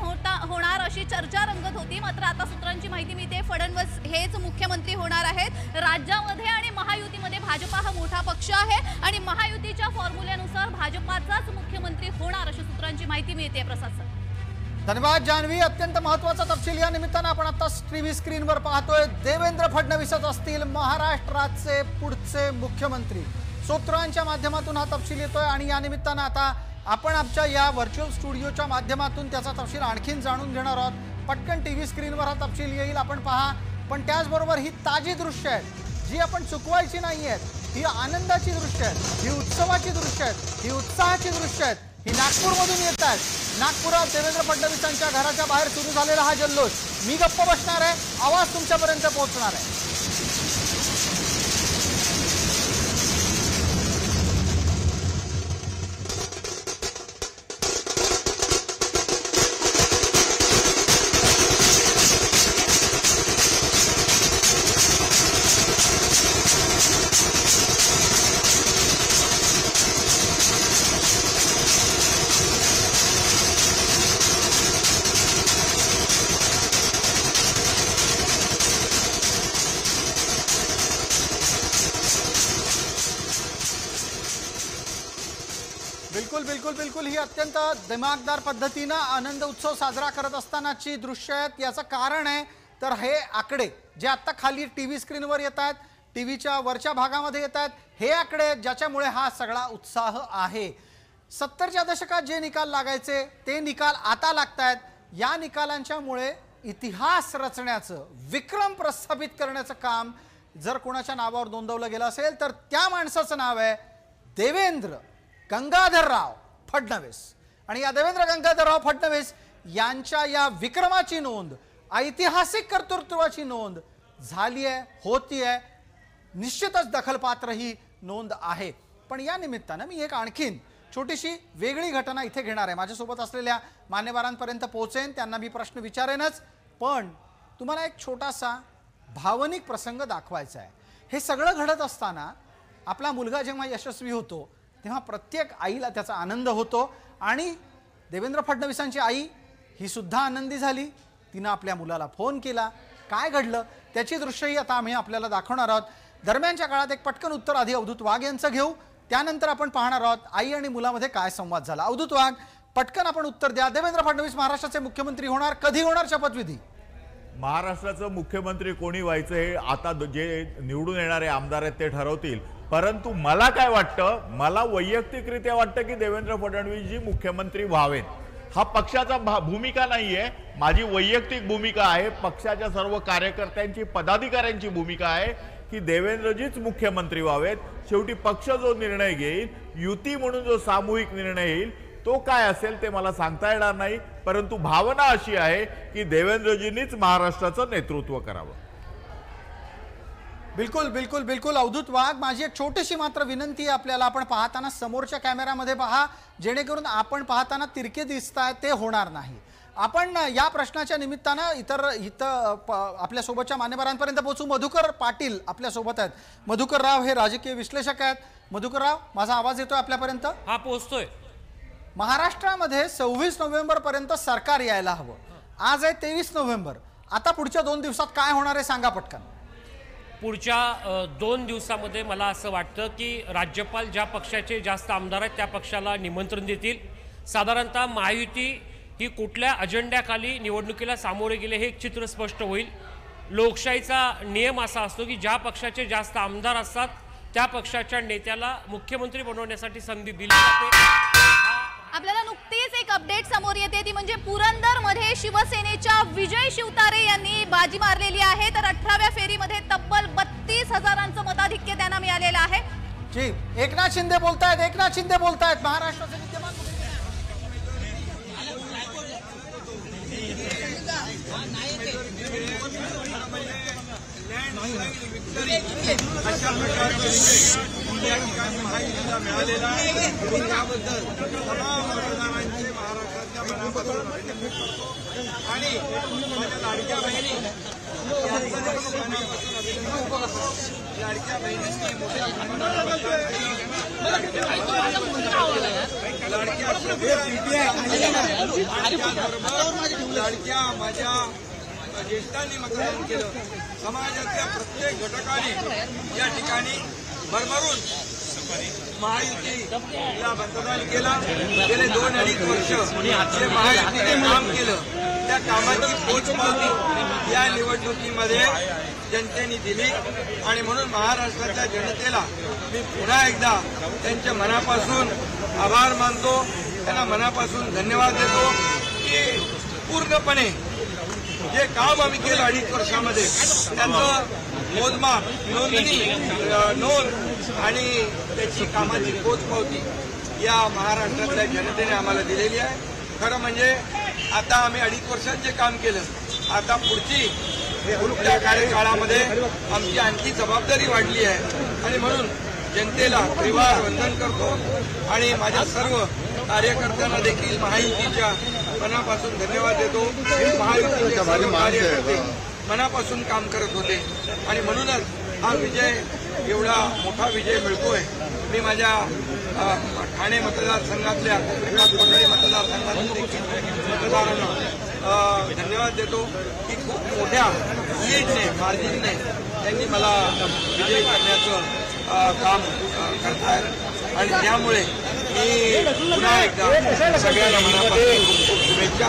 होणार अशी चर्चा रंगत होती. मात्र आता सूत्रांची माहिती मिळते फडणवीस हेच मुख्यमंत्री होणार आहेत. राज्यामध्ये आणि महायुतीमध्ये भाजपा हा मोठा पक्ष आहे आणि महायुतीच्या फॉर्म्युल्यानुसार भाजपाचाच मुख्यमंत्री होणार अशी सूत्रांची माहिती मिळते. प्रसाद सर, धन्यवाद जान्हवी. अत्यंत महत्वाचा तपशील या निमित्तानं आपण आता टीव्ही स्क्रीनवर पाहतोय. देवेंद्र फडणवीसच असतील महाराष्ट्राचे पुढचे मुख्यमंत्री. सूत्रांच्या माध्यमातून हा तपशील येतोय आणि या निमित्तानं आता आपण आमच्या या व्हर्च्युअल स्टुडिओच्या माध्यमातून त्याचा तपशील आणखीन जाणून घेणार आहोत. पटकन टीव्ही स्क्रीनवर हा तपशील येईल, आपण पहा. पण त्याचबरोबर ही ताजी दृश्य आहेत जी आपण चुकवायची नाही आहेत. ही आनंदाची दृश्य आहेत, ही उत्सवाची दृश्य आहेत, ही उत्साहाची दृश्य आहेत. ही नागपूरमधून येत आहेत. नागपुरात देवेंद्र फडणवीसांच्या घराच्या बाहेर सुरू झालेला हा जल्लोष. मी गप्प बसणार आहे, आवाज तुमच्यापर्यंत पोहोचणार आहे. बिलकुल ही अत्यंत दिमागदार पद्धतीनं आनंद उत्सव साजरा करत असतानाची दृश्य आहेत. याचं कारण आहे तर हे आकडे जे आता खाली टीव्ही स्क्रीनवर येत आहेत, टीव्हीच्या वरच्या भागामध्ये येत आहेत, हे आकडे ज्याच्यामुळे हा सगळा उत्साह आहे. 70च्या दशकात जे निकाल लागायचे ते निकाल आता लागतायत. या निकालांच्यामुळे इतिहास रचण्याचं, विक्रम प्रस्थापित करण्याचं काम जर कोणाच्या नावावर नोंदवलं गेलं असेल तर त्या माणसाचं नाव आहे देवेंद्र गंगाधरराव फडणवीस. आणि या देवेंद्र गंगाधरराव फडणवीस यांच्या या विक्रमाची नोंद, ऐतिहासिक कर्तृत्वाची नोंद झाली आहे, होतीये. निश्चितच दखलपात्र ही नोंद आहे. पण या निमित्तानं मी एक आणखीन छोटीशी वेगळी घटना इथे घेणार आहे. माझ्यासोबत असलेल्या मान्यवरांपर्यंत पोहोचेन, त्यांना मी प्रश्न विचारेनच, पण तुम्हाला एक छोटासा भावनिक प्रसंग दाखवायचा आहे. हे सगळं घडत असताना आपला मुलगा जेव्हा यशस्वी होतो तेव्हा प्रत्येक आईला त्याचा आनंद होतो. आणि देवेंद्र फडणवीसांची आई ही सुद्धा आनंदी झाली. तिनं आपल्या मुलाला फोन केला. काय घडलं त्याची दृश्यही आता आम्ही आपल्याला दाखवणार आहोत. दरम्यानच्या काळात एक पटकन उत्तर आधी अवधूत वाघ यांचं घेऊ, त्यानंतर आपण पाहणार आहोत आई आणि मुलामध्ये काय संवाद झाला. अवधूत वाघ, पटकन आपण उत्तर द्या. देवेंद्र फडणवीस महाराष्ट्राचे मुख्यमंत्री होणार, कधी होणार शपथविधी? महाराष्ट्राचं मुख्यमंत्री कोणी व्हायचं हे आता जे निवडून येणारे आमदार आहेत ते ठरवतील. परंतु मला काय वाटतं, मला वैयक्तिकरित्या वाटतं की देवेंद्र फडणवीस जी मुख्यमंत्री व्हावेत. हा पक्षाचा भूमिका नाहीये, माझी वैयक्तिक भूमिका आहे. पक्षाच्या सर्व कार्यकर्त्यांची, पदाधिकाऱ्यांची भूमिका आहे की देवेंद्रजीच मुख्यमंत्री व्हावेत. शेवटी पक्ष जो निर्णय घेईल, युती म्हणून जो सामूहिक निर्णय येईल, तो काय असेल ते मला सांगता येणार नाही. परंतु भावना अशी आहे की देवेंद्रजींनीच महाराष्ट्राचं नेतृत्व करावं. बिलकुल अवधूत वाघ, माझी एक छोटीशी मात्र विनंती आहे आपल्याला, आपण पाहताना समोरच्या कॅमेऱ्यामध्ये पहा, जेणेकरून आपण पाहताना तिरके दिसतायत ते होणार नाही. आपण या प्रश्नाच्या निमित्तानं इथं आपल्यासोबतच्या मान्यवरांपर्यंत पोहोचू. मधुकर पाटील आपल्यासोबत आहेत. मधुकर राव हे राजकीय विश्लेषक आहेत. मधुकर राव, माझा आवाज येतोय आपल्यापर्यंत? हा, पोहोचतोय. महाराष्ट्रामध्ये 26 नोव्हेंबर पर्यंत सरकार यायला हवं. आज आहे 23 नोव्हेंबर. आता पुढच्या 2 दिवसात काय होणार आहे सांगा पटकन. पुढच्या 2 दिवसामध्ये मला असं वाटतं की राज्यपाल ज्या पक्षाचे जास्त आमदार आहेत त्या पक्षाला निमंत्रण देतील. साधारणतः महायुती ही कुठल्या अजेंड्याखाली निवडणुकीला सामोरे गेले हे एक चित्र स्पष्ट होईल. लोकशाहीचा नियम असा असतो की ज्या पक्षाचे जास्त आमदार असतात त्या पक्षाच्या नेत्याला मुख्यमंत्री बनवण्यासाठी संधी दिली जाते. आपल्याला नुकतीच एक अपडेट समोर येते, ती म्हणजे पुरंदरमध्ये शिवसेनेच्या विजय शिवतारे यांनी बाजी मारलेली आहे. तर 18व्या फेरीमध्ये तब्बल 32,000 मताधिक्य त्यांना मिळालेलं आहे. जी, एकनाथ शिंदे बोलतायत महाराष्ट्राचे विद्यमान या ठिकाणी महायुतीला मिळालेला आहे. याबद्दल तमाम मतदारांचे महाराष्ट्राच्या मनापासून अभिनंदन करतो आणि माझ्या लाडक्या बहिणी यांचं मनापासून अभिनंदन करतो. लाडक्या बहिणींनी मोठ्या लाडक्या माझ्या ज्येष्ठांनी मतदान केलं. समाजातल्या प्रत्येक घटकाने या ठिकाणी भरभरून महायुतीला मतदान केला. गेले 2-2.5 वर्ष जे महायुतीने काम केलं त्या कामाची पोचपावती या निवडणुकीमध्ये जनतेने दिली. आणि म्हणून महाराष्ट्राच्या जनतेला मी पुन्हा एकदा त्यांच्या मनापासून आभार मानतो, त्यांना मनापासून धन्यवाद देतो की पूर्णपणे जे काम आम्ही केलं 2.5 वर्षामध्ये त्याचं मोजमाप, नोंद आणि त्याची कामाची पोचपावती या महाराष्ट्रातल्या जनतेने आम्हाला दिलेली आहे. खरं म्हणजे आता आम्ही 2.5 वर्षात जे काम केलं, आता पुढच्या कार्यकाळामध्ये आमची आणखी जबाबदारी वाढली आहे. आणि म्हणून जनतेला त्रिवार वंदन करतो आणि माझ्या सर्व कार्यकर्त्यांना देखील महायुतीच्या मनापासून धन्यवाद देतो. महायुतीचे सर्व कार्यकर्ते मनापासून काम करत होते आणि म्हणूनच हा विजय, एवढा मोठा विजय मिळतोय. मी माझ्या ठाणे मतदारसंघातल्या पगडी मतदारसंघातून देखील मतदारांना धन्यवाद देतो की खूप मोठ्या लीडने, मार्जिनने त्यांनी मला विजयी करण्याचं काम करतायत. आणि त्यामुळे पुन्हा एकदा सगळ्यांना मनापासून खूप खूप शुभेच्छा,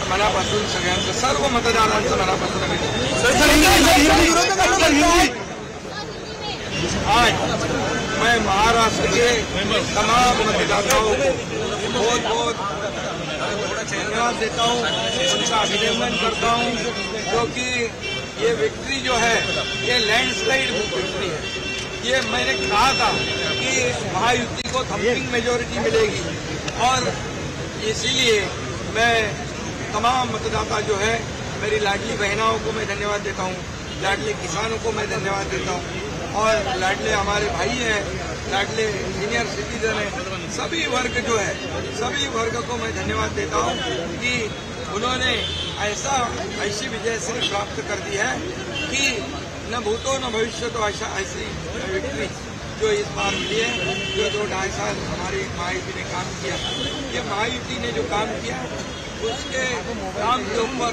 मनापासून सगळ्यांचं सर्व मतदारांचं मनापासून आज मैं महाराष्ट्र के तमाम मतदाताओं को बहुत बहुत धन्यवाद देता हूँ, उनका अभिनंदन करता हूँ, क्योंकि ये विक्ट्री जो है ये लैंडस्लाइड विक्ट्री है। ये मैंने कहा था कि महायुति को थम्पिंग मेजोरिटी मिलेगी और इसीलिए मैं तमाम मतदाता जो है, मेरी लाडली बहनाओं को मैं धन्यवाद देता हूँ, लाडले किसानों को मैं धन्यवाद देता हूँ और लाडले हमारे भाई हैं, लाडले सीनियर सिटीजन हैं, सभी वर्ग जो है सभी वर्ग को मैं धन्यवाद देता हूँ कि उन्होंने ऐसी विजयश्री प्राप्त कर दी है कि न भूतो न भविष्य तो ऐसी विक्ट्री जो इस बार मिली है, जो 2-2.5 साल हमारी महायुति ने काम किया। ये महायुति ने जो काम किया उसके काम के ऊपर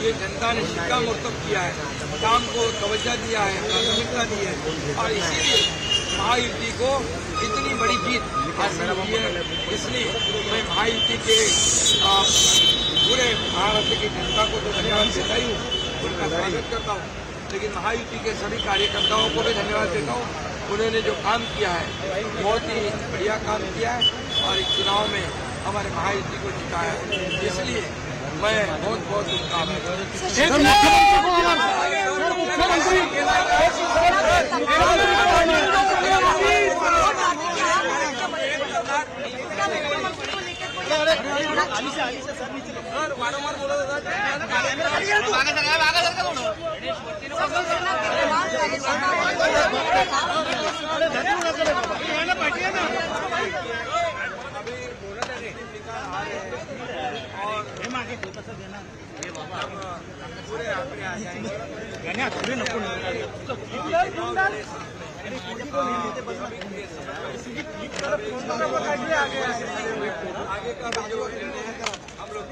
ये जनता ने शिक्कामोर्तब किया है, काम को तवज्जो दिया है, प्राथमिकता दी है और इसीलिए महायुति को इतनी बड़ी जीत हासिल हुई है। इसलिए मैं महायुति के पूरे महाराष्ट्र की जनता को तो धन्यवाद देता ही हूँ, उनका स्वागत करता हूँ, लेकिन महायुति के सभी कार्यकर्ताओं को भी धन्यवाद देता हूँ। उन्होंने जो काम किया है बहुत ही बढ़िया काम किया है और इस चुनाव में हमारे महायुति को जिताया है, इसलिए मैं बहुत बहुत पूरे आंकड़े आ जाएंगे। आगे का जो हम लोग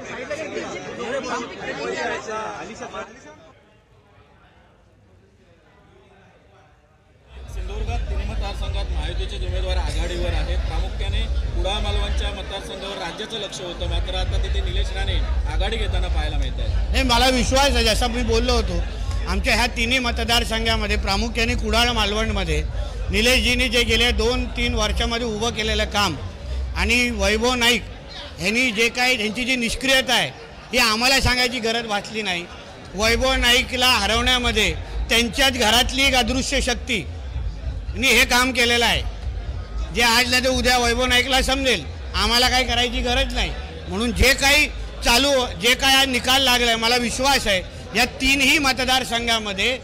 सिंधुदुर्गात तिन्ही मतदारसंघात महायुतीचे उमेदवार आघाडीवर आहेत। प्रामुख्याने कुडाळ मालवणच्या मतदारसंघावर राज्याचं लक्ष होतं, मात्र आता तिथे निलेश राणे आघाडी घेताना पाहायला मिळत आहे। नाही, मला विश्वास आहे, जसं मी बोललो होतो, आमच्या ह्या तिन्ही मतदारसंघामध्ये प्रामुख्याने कुडाळ मालवणमध्ये निलेशजींनी जे गेल्या 2-3 वर्षामध्ये उभं केलेलं काम आणि वैभव नाईक यांनी जे काही त्यांची जी निष्क्रियता आहे ही आम्हाला सांगायची गरज भासली नाही। वैभव नाईकला हरवण्यामध्ये त्यांच्याच घरातली एक अदृश्य शक्ती हे काम केलेलं आहे, जे आज नाही तर उद्या वैभव नाईकला समजेल आम्हाला काही करायची गरज नाही। म्हणून जे काही आज निकाल लागलाय, मला विश्वास आहे या तीनही मतदारसंघामध्ये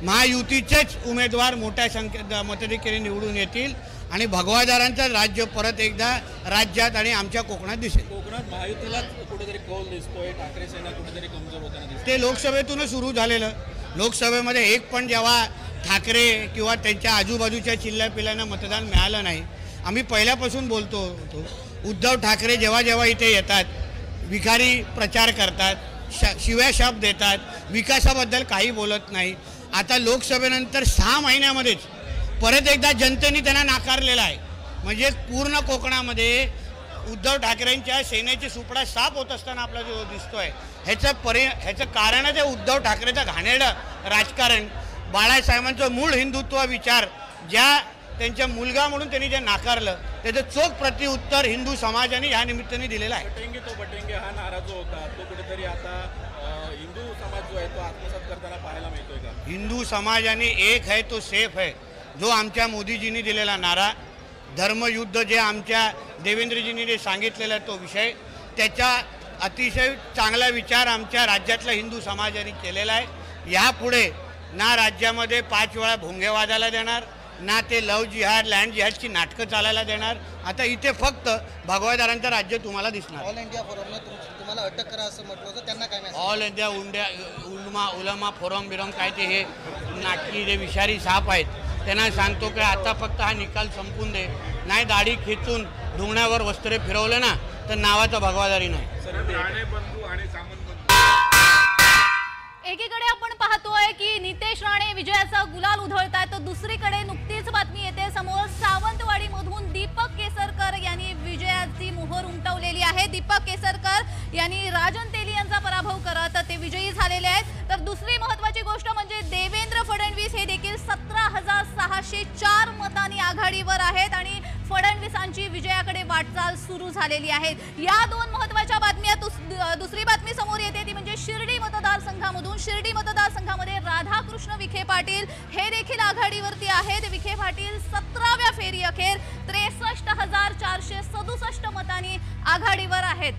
महायुतीचेच उमेदवार मोठ्या संख्येत मताधिक्याने निवडून येतील आणि भगवादारांचं राज्य परत एकदा राज्यात आणि आमच्या कोकणात दिसेल। कोकणात महायुतीला कुठेतरी कौल दिसतोय, ठाकरे सेना कुठेतरी कमजोर होताना दिसते। ते लोकसभेतूनच सुरू झालेलं, लोकसभेमध्ये एक पण जेव्हा ठाकरे किंवा त्यांच्या आजूबाजूच्या चिल्ल्या पिल्ल्यांना मतदान मिळालं नाही। आम्ही पहिल्यापासून बोलतो होतो, उद्धव ठाकरे जेव्हा जेव्हा इथे येतात विखारी प्रचार करतात, शिव्या शब्द देतात, विकासाबद्दल काही बोलत नाही। आता लोकसभेनंतर 6 महिन्यामध्येच परत एकदा जनतेने त्यांना नाकारलेला आहे। म्हणजे पूर्ण कोकणामध्ये उद्धव ठाकरेंच्या सेनेची सुपडा साफ होत असताना आपला जो दिसतोय ह्याचं कारणच आहे उद्धव ठाकरेचं घाणेरडं राजकारण, बाळासाहेबांचं मूळ हिंदुत्व विचार ज्या त्यांच्या मुलगा म्हणून त्यांनी जे नाकारलं त्याचं चोख प्रत्युत्तर हिंदू समाजाने या निमित्ताने दिलेलं आहे। बटेंगे हा नारा जो होता तो कुठेतरी आता हिंदू समाज जो आहे तो आत्मसात करताना पाहायला मिळतोय का? हिंदू समाजाने एक है तो सेफ है जो आमच्या मोदीजींनी दिलेला नारा, धर्मयुद्ध जे आमच्या देवेंद्रजींनी जे सांगितलेला तो विषय, त्याचा अतिशय चांगला विचार आमच्या राज्यातल्या हिंदू समाजाने केलेला आहे। यापुढे ना राज्यामध्ये 5 वेळा भोंगे वाजायला देणार, ना ते लव जिहाद लँड जिहादची नाटकं चालायला देणार। आता इथे फक्त भगवादारांचं राज्य तुम्हाला दिसणार। ऑल इंडिया फोरमला तुम्हाला अटक करा असं म्हटलं होतं, त्यांना काय मेसेज? ऑल इंडिया उलमा फोरम बिरम काय ते हे नाटकी जे विषारी साप आहेत त्यांना सांगतो की आता फक्त हा निकाल संपून दे, नाही दाढी खेचून ढुंगण्यावर वस्त्रे फिरवलं ना तर नावाचा भगवादारी नाही। एकीकडे आपण पाहतोय की नितेश राणे विजयाचा गुलाल उधळतात, तर दुसरीकडे नुकतीच बातमी येते समोर सावंतवाडी मधून दीपक केसरकर यांनी विजया विजयाची मोहर उमटवलेली आहे. दीपक केसरकर यांनी राजन तेली यांचा पराभव करत ते विजयी झालेले आहेत. तर दुसरी महत्त्वाची गोष्ट म्हणजे देवेंद्र फडणवीस हे देखील 17,604 मतांनी आघाडीवर आहेत आणि फडणवीसांची विजयाकडे वाटचाल सुरू झालेली आहे. या दोन महत्त्वाच्या बातम्या. दुसरी बातमी समोर येते ती म्हणजे शिर्डी मतदारसंघामधून. शिर्डी मतदारसंघामध्ये राधाकृष्ण विखे पाटील हे देखील आघाडीवरती आहेत. विखे पाटील 17व्या फेरी अखेर 63,467 मतांनी आघाडीवर आहेत.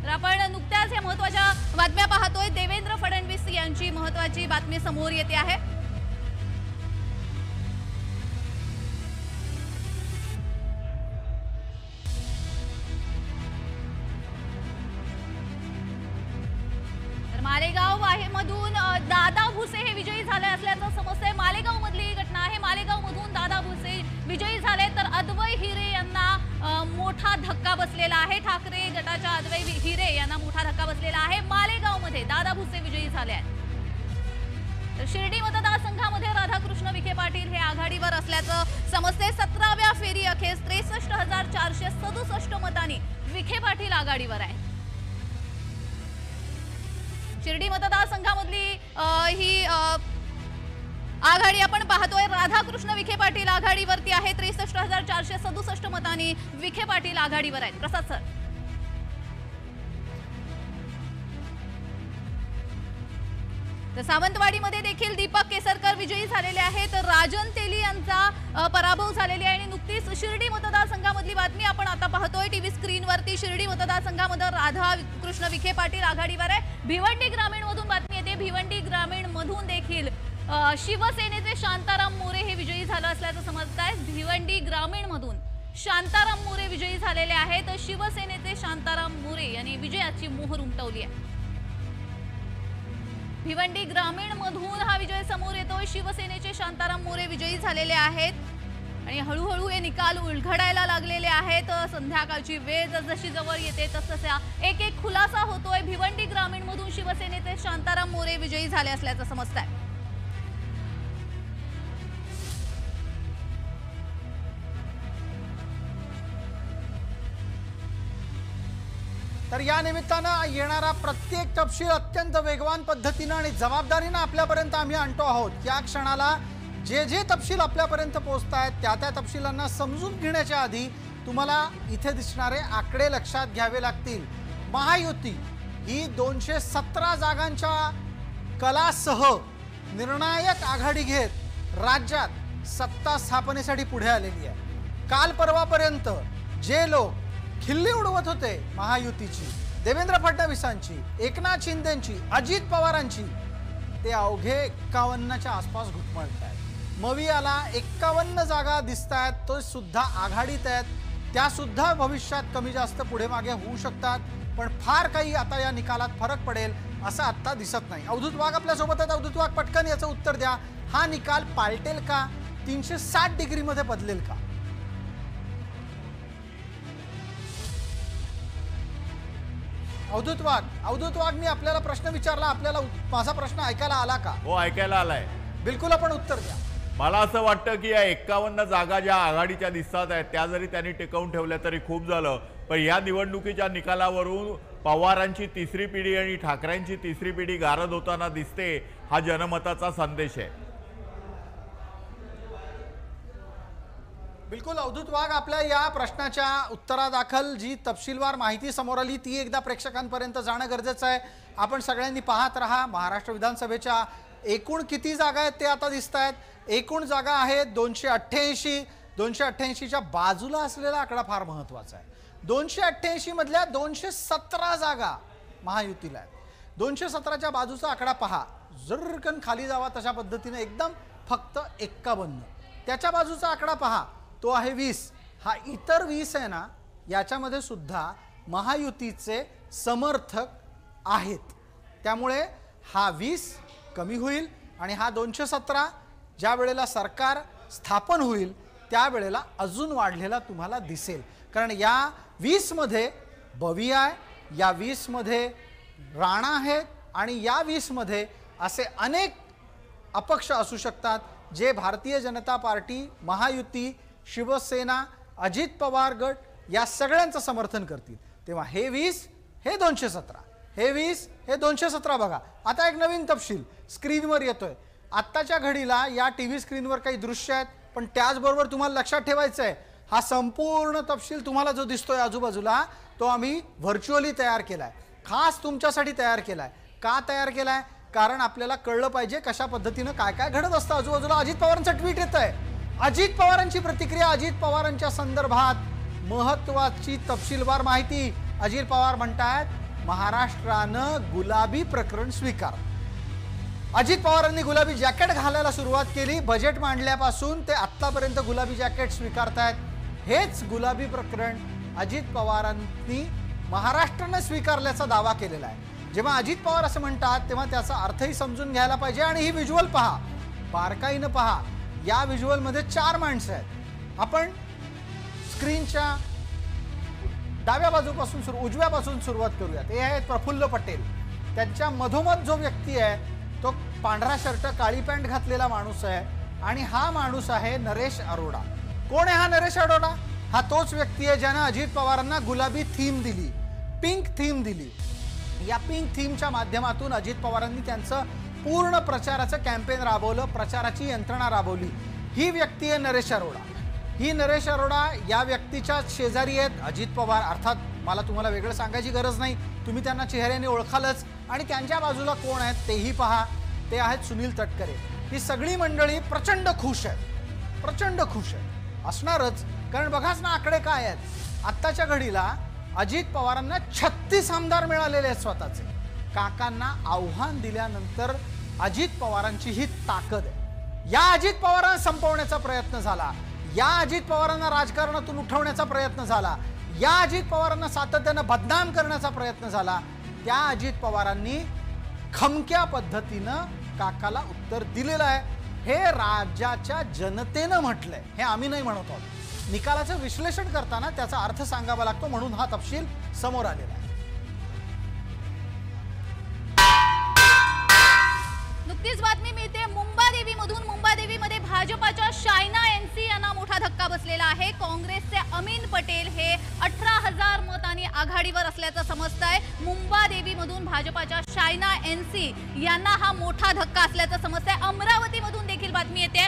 तर आपण नुकत्याच या महत्त्वाच्या बातम्या पाहतोय. देवेंद्र फडणवीस यांची महत्त्वाची बातमी समोर येते आहे. मालेगाव मधून दादा भुसे हे विजयी झाले असल्याचं समजतंय. मालेगाव मधली घटना आहे. मालेगाव मधून दादा भुसे विजयी झाले तर अद्वै हिरे यांना मोठा धक्का बसलेला आहे. ठाकरे गटाच्या अद्वै हिरे यांना मोठा धक्का बसलेला आहे. मालेगाव मध्ये दादा भुसे विजयी झाले आहेत. तर शिर्डी मतदारसंघामध्ये राधाकृष्ण विखे पाटील हे आघाडीवर असल्याचं समजते. 17व्या फेरी अखेर 63,467 मतांनी विखे पाटील आघाडीवर आहेत. शिर्डी मतदारसंघामधली ही आघाडी आपण पाहतोय. राधाकृष्ण विखे पाटील आघाडीवरती आहे. 63,467 मतांनी विखे पाटील आघाडीवर आहेत. प्रसाद सर. तर सावंतवाडीमध्ये देखील दीपक केसरकर विजयी झालेले आहेत. राजन तेली यांचा पराभव झालेला आहे आणि नुकतीच शिर्डी मतदारसंघामधली बातमी आपण आता पाहतोय टीव्ही स्क्रीनवरती. शिर्डी मतदारसंघामध्ये राधाकृष्ण विखे पाटील आघाडीवर आहे. भिवंडी ग्रामीण मधून बातमी येते. भिवंडी ग्रामीण मधून देखील शिवसेनेचे शांताराम मोरे हे विजयी झाले असल्याचं समजत आहे. भिवंडी ग्रामीण मधून शांताराम मोरे विजयी झालेले आहेत. शिवसेनेचे शांताराम मोरे यांनी विजयाची मोहर उमटवली आहे. भिवंडी ग्रामीण मधून हा विजय समोर येतोय. शिवसेनेचे शांताराम मोरे विजयी झालेले आहेत आणि हळूहळू हे निकाल उलगडायला लागलेले आहेत. संध्याकाळची वेळ जसजशी जवळ येते तसतसा एक एक खुलासा होतोय. भिवंडी ग्रामीण मधून शिवसेनेचे शांताराम मोरे विजयी झाले असल्याचं समजतंय. तर या निमित्तानं येणारा प्रत्येक तपशील अत्यंत वेगवान पद्धतीनं आणि जबाबदारीनं आपल्यापर्यंत आम्ही आणतो आहोत. या क्षणाला जे जे तपशील आपल्यापर्यंत पोहोचतायत त्या त्या तपशिलांना समजून घेण्याच्या आधी तुम्हाला इथे दिसणारे आकडे लक्षात घ्यावे लागतील. महायुती ही 217 जागांच्या कलासह निर्णायक आघाडी घेत राज्यात सत्ता स्थापनेसाठी पुढे आलेली आहे. काल परवापर्यंत जे लोक खिल्ली उडवत होते महायुतीची, देवेंद्र फडणवीसांची, एकनाथ शिंदेंची, अजित पवारांची, ते अवघे 51च्या आसपास घुटमळत आहेत. मवियाला 51 जागा दिसत आहेत. तो सुद्धा आघाडीत आहेत. त्या सुद्धा भविष्यात कमी जास्त पुढे मागे होऊ शकतात. पण फार काही आता या निकालात फरक पडेल असं आता दिसत नाही. अवधूत वाघ आपल्यासोबत आहेत. अवधूत वाघ, पटकन याचं उत्तर द्या. हा निकाल पालटेल का? 360 डिग्रीमध्ये बदलेल का? अवधूत वाघ, मी आपल्याला प्रश्न विचारला. आपल्याला माझा प्रश्न ऐकायला आला का? हो, ऐकायला आलाय. बिलकुल, आपण उत्तर द्या. मला असं वाटतं की या 51 जागा ज्या आघाडीच्या दिसतात आहेत त्या जरी त्यांनी टिकवून ठेवल्या तरी खूप झालं. पण या निवडणुकीच्या निकालावरून पवारांची तिसरी पिढी आणि ठाकरेंची तिसरी पिढी गारद होताना दिसते. हा जनमताचा संदेश आहे. बिलकुल अवधूत वाघ, आपल्या या प्रश्नाच्या उत्तरादाखल जी तपशीलवार माहिती समोर आली ती एकदा प्रेक्षकांपर्यंत जाणं गरजेचं आहे. आपण सगळ्यांनी पाहत राहा. महाराष्ट्र विधानसभेच्या एकूण किती जागा आहेत ते आता दिसत आहेत. एकूण जागा आहेत 288. 288च्या बाजूला असलेला आकडा फार महत्वाचा आहे. 288 मधल्या 217 जागा महायुतीला आहेत. 217च्या बाजूचा आकडा पहा. जरकन खाली जावा तशा पद्धतीने एकदम फक्त 51. त्याच्या बाजूचा आकडा पहा, तो आहे 20. हा इतर 20 आहे ना, याच्यामध्ये सुद्धा महायुतीचे समर्थक आहेत. त्यामुळे हा 20 कमी होईल आणि हा 217 ज्या वेळेला सरकार स्थापन होईल त्यावेळेला अजून वाढलेला तुम्हाला दिसेल. कारण या 20 मध्ये बवी आहे, या 20 मध्ये राणा आहेत आणि या 20 मध्ये असे अनेक अपक्ष असू शकतात जे भारतीय जनता पार्टी, महायुती, शिवसेना, अजित पवार गट या सगळ्यांचं समर्थन करतील, तेव्हा हे 20 हे 217, हे 20 हे 217 बघा. आता एक नवीन तपशील स्क्रीनवर येतोय. आत्ताच्या घडीला या टीव्ही स्क्रीनवर काही दृश्य आहेत, पण त्याचबरोबर तुम्हाला लक्षात ठेवायचं आहे हा संपूर्ण तपशील तुम्हाला जो दिसतोय आजूबाजूला तो आम्ही व्हर्च्युअली तयार केलाय, खास तुमच्यासाठी तयार केलाय. का तयार केलाय? कारण आपल्याला कळलं पाहिजे कशा पद्धतीनं काय काय घडत असतं आजूबाजूला. अजित पवारांचं ट्विट येत आहे, अजित पवारांची प्रतिक्रिया, अजित पवारांच्या संदर्भात महत्वाची तपशीलवार माहिती. अजित पवार म्हणतायत महाराष्ट्रानं गुलाबी प्रकरण स्वीकार. अजित पवारांनी गुलाबी जॅकेट घालायला सुरुवात केली. बजेट मांडल्यापासून ते आत्तापर्यंत गुलाबी जॅकेट स्वीकारतायत. हेच गुलाबी प्रकरण अजित पवारांनी महाराष्ट्रानं स्वीकारल्याचा दावा केलेला आहे. जेव्हा अजित पवार असं म्हणतात तेव्हा त्याचा अर्थही समजून घ्यायला पाहिजे. आणि ही व्हिज्युअल पहा, बारकाईनं पहा. या व्हिज्युअलमध्ये 4 माणसं आहेत. आपण स्क्रीनच्या डाव्या बाजूपासून उजव्यापासून सुरुवात करूयात. हे आहेत प्रफुल्ल पटेल. त्यांच्या मधोमध जो व्यक्ती आहे तो पांढरा शर्ट काळी पॅन्ट घातलेला माणूस आहे आणि हा माणूस आहे नरेश अरोडा. कोण आहे हा नरेश अरोडा? हा तोच व्यक्ती आहे ज्यानं अजित पवारांना गुलाबी थीम दिली, पिंक थीम दिली. या पिंक थीमच्या माध्यमातून अजित पवारांनी त्यांचं पूर्ण प्रचाराचं कॅम्पेन राबवलं, प्रचाराची यंत्रणा राबवली. ही व्यक्ती आहे नरेश अरोडा. ही नरेश अरोडा या व्यक्तीच्या शेजारी आहेत अजित पवार. अर्थात मला तुम्हाला वेगळं सांगायची गरज नाही, तुम्ही त्यांना चेहऱ्याने ओळखालच. आणि त्यांच्या बाजूला कोण आहेत तेही पहा, ते आहेत सुनील तटकरे. ही सगळी मंडळी प्रचंड खुश आहेत, प्रचंड खुश आहेत. असणारच, कारण बघाच ना आकडे काय आहेत. आत्ताच्या घडीला अजित पवारांना 36 आमदार मिळालेले आहेत स्वतःचे. काकांना आव्हान दिल्यानंतर अजित पवारांची ही ताकद आहे. या अजित पवारांना संपवण्याचा प्रयत्न झाला, या अजित पवारांना राजकारणातून उठवण्याचा प्रयत्न झाला, या अजित पवारांना सातत्यानं बदनाम करण्याचा प्रयत्न झाला. त्या अजित पवारांनी खमक्या पद्धतीनं काकाला उत्तर दिलेलं आहे. हे राज्याच्या जनतेनं म्हटलंय, हे आम्ही नाही म्हणत आहोत. निकालाचं विश्लेषण करताना त्याचा अर्थ सांगावा लागतो, म्हणून हा तपशील समोर आलेला आहे. नुकतीच बातमी मिळते मुंबादेवीमधून. मुंबादेवीमध्ये भाजपाच्या शायना एनसी यांना मोठा धक्का बसलेला आहे. काँग्रेसचे अमीन पटेल हे 18,000 मतांनी आघाडीवर असल्याचं समजतंय. मुंबादेवीमधून भाजपाच्या शायना एनसी यांना हा मोठा धक्का असल्याचं समजतंय. अमरावतीमधून देखील बातमी येते.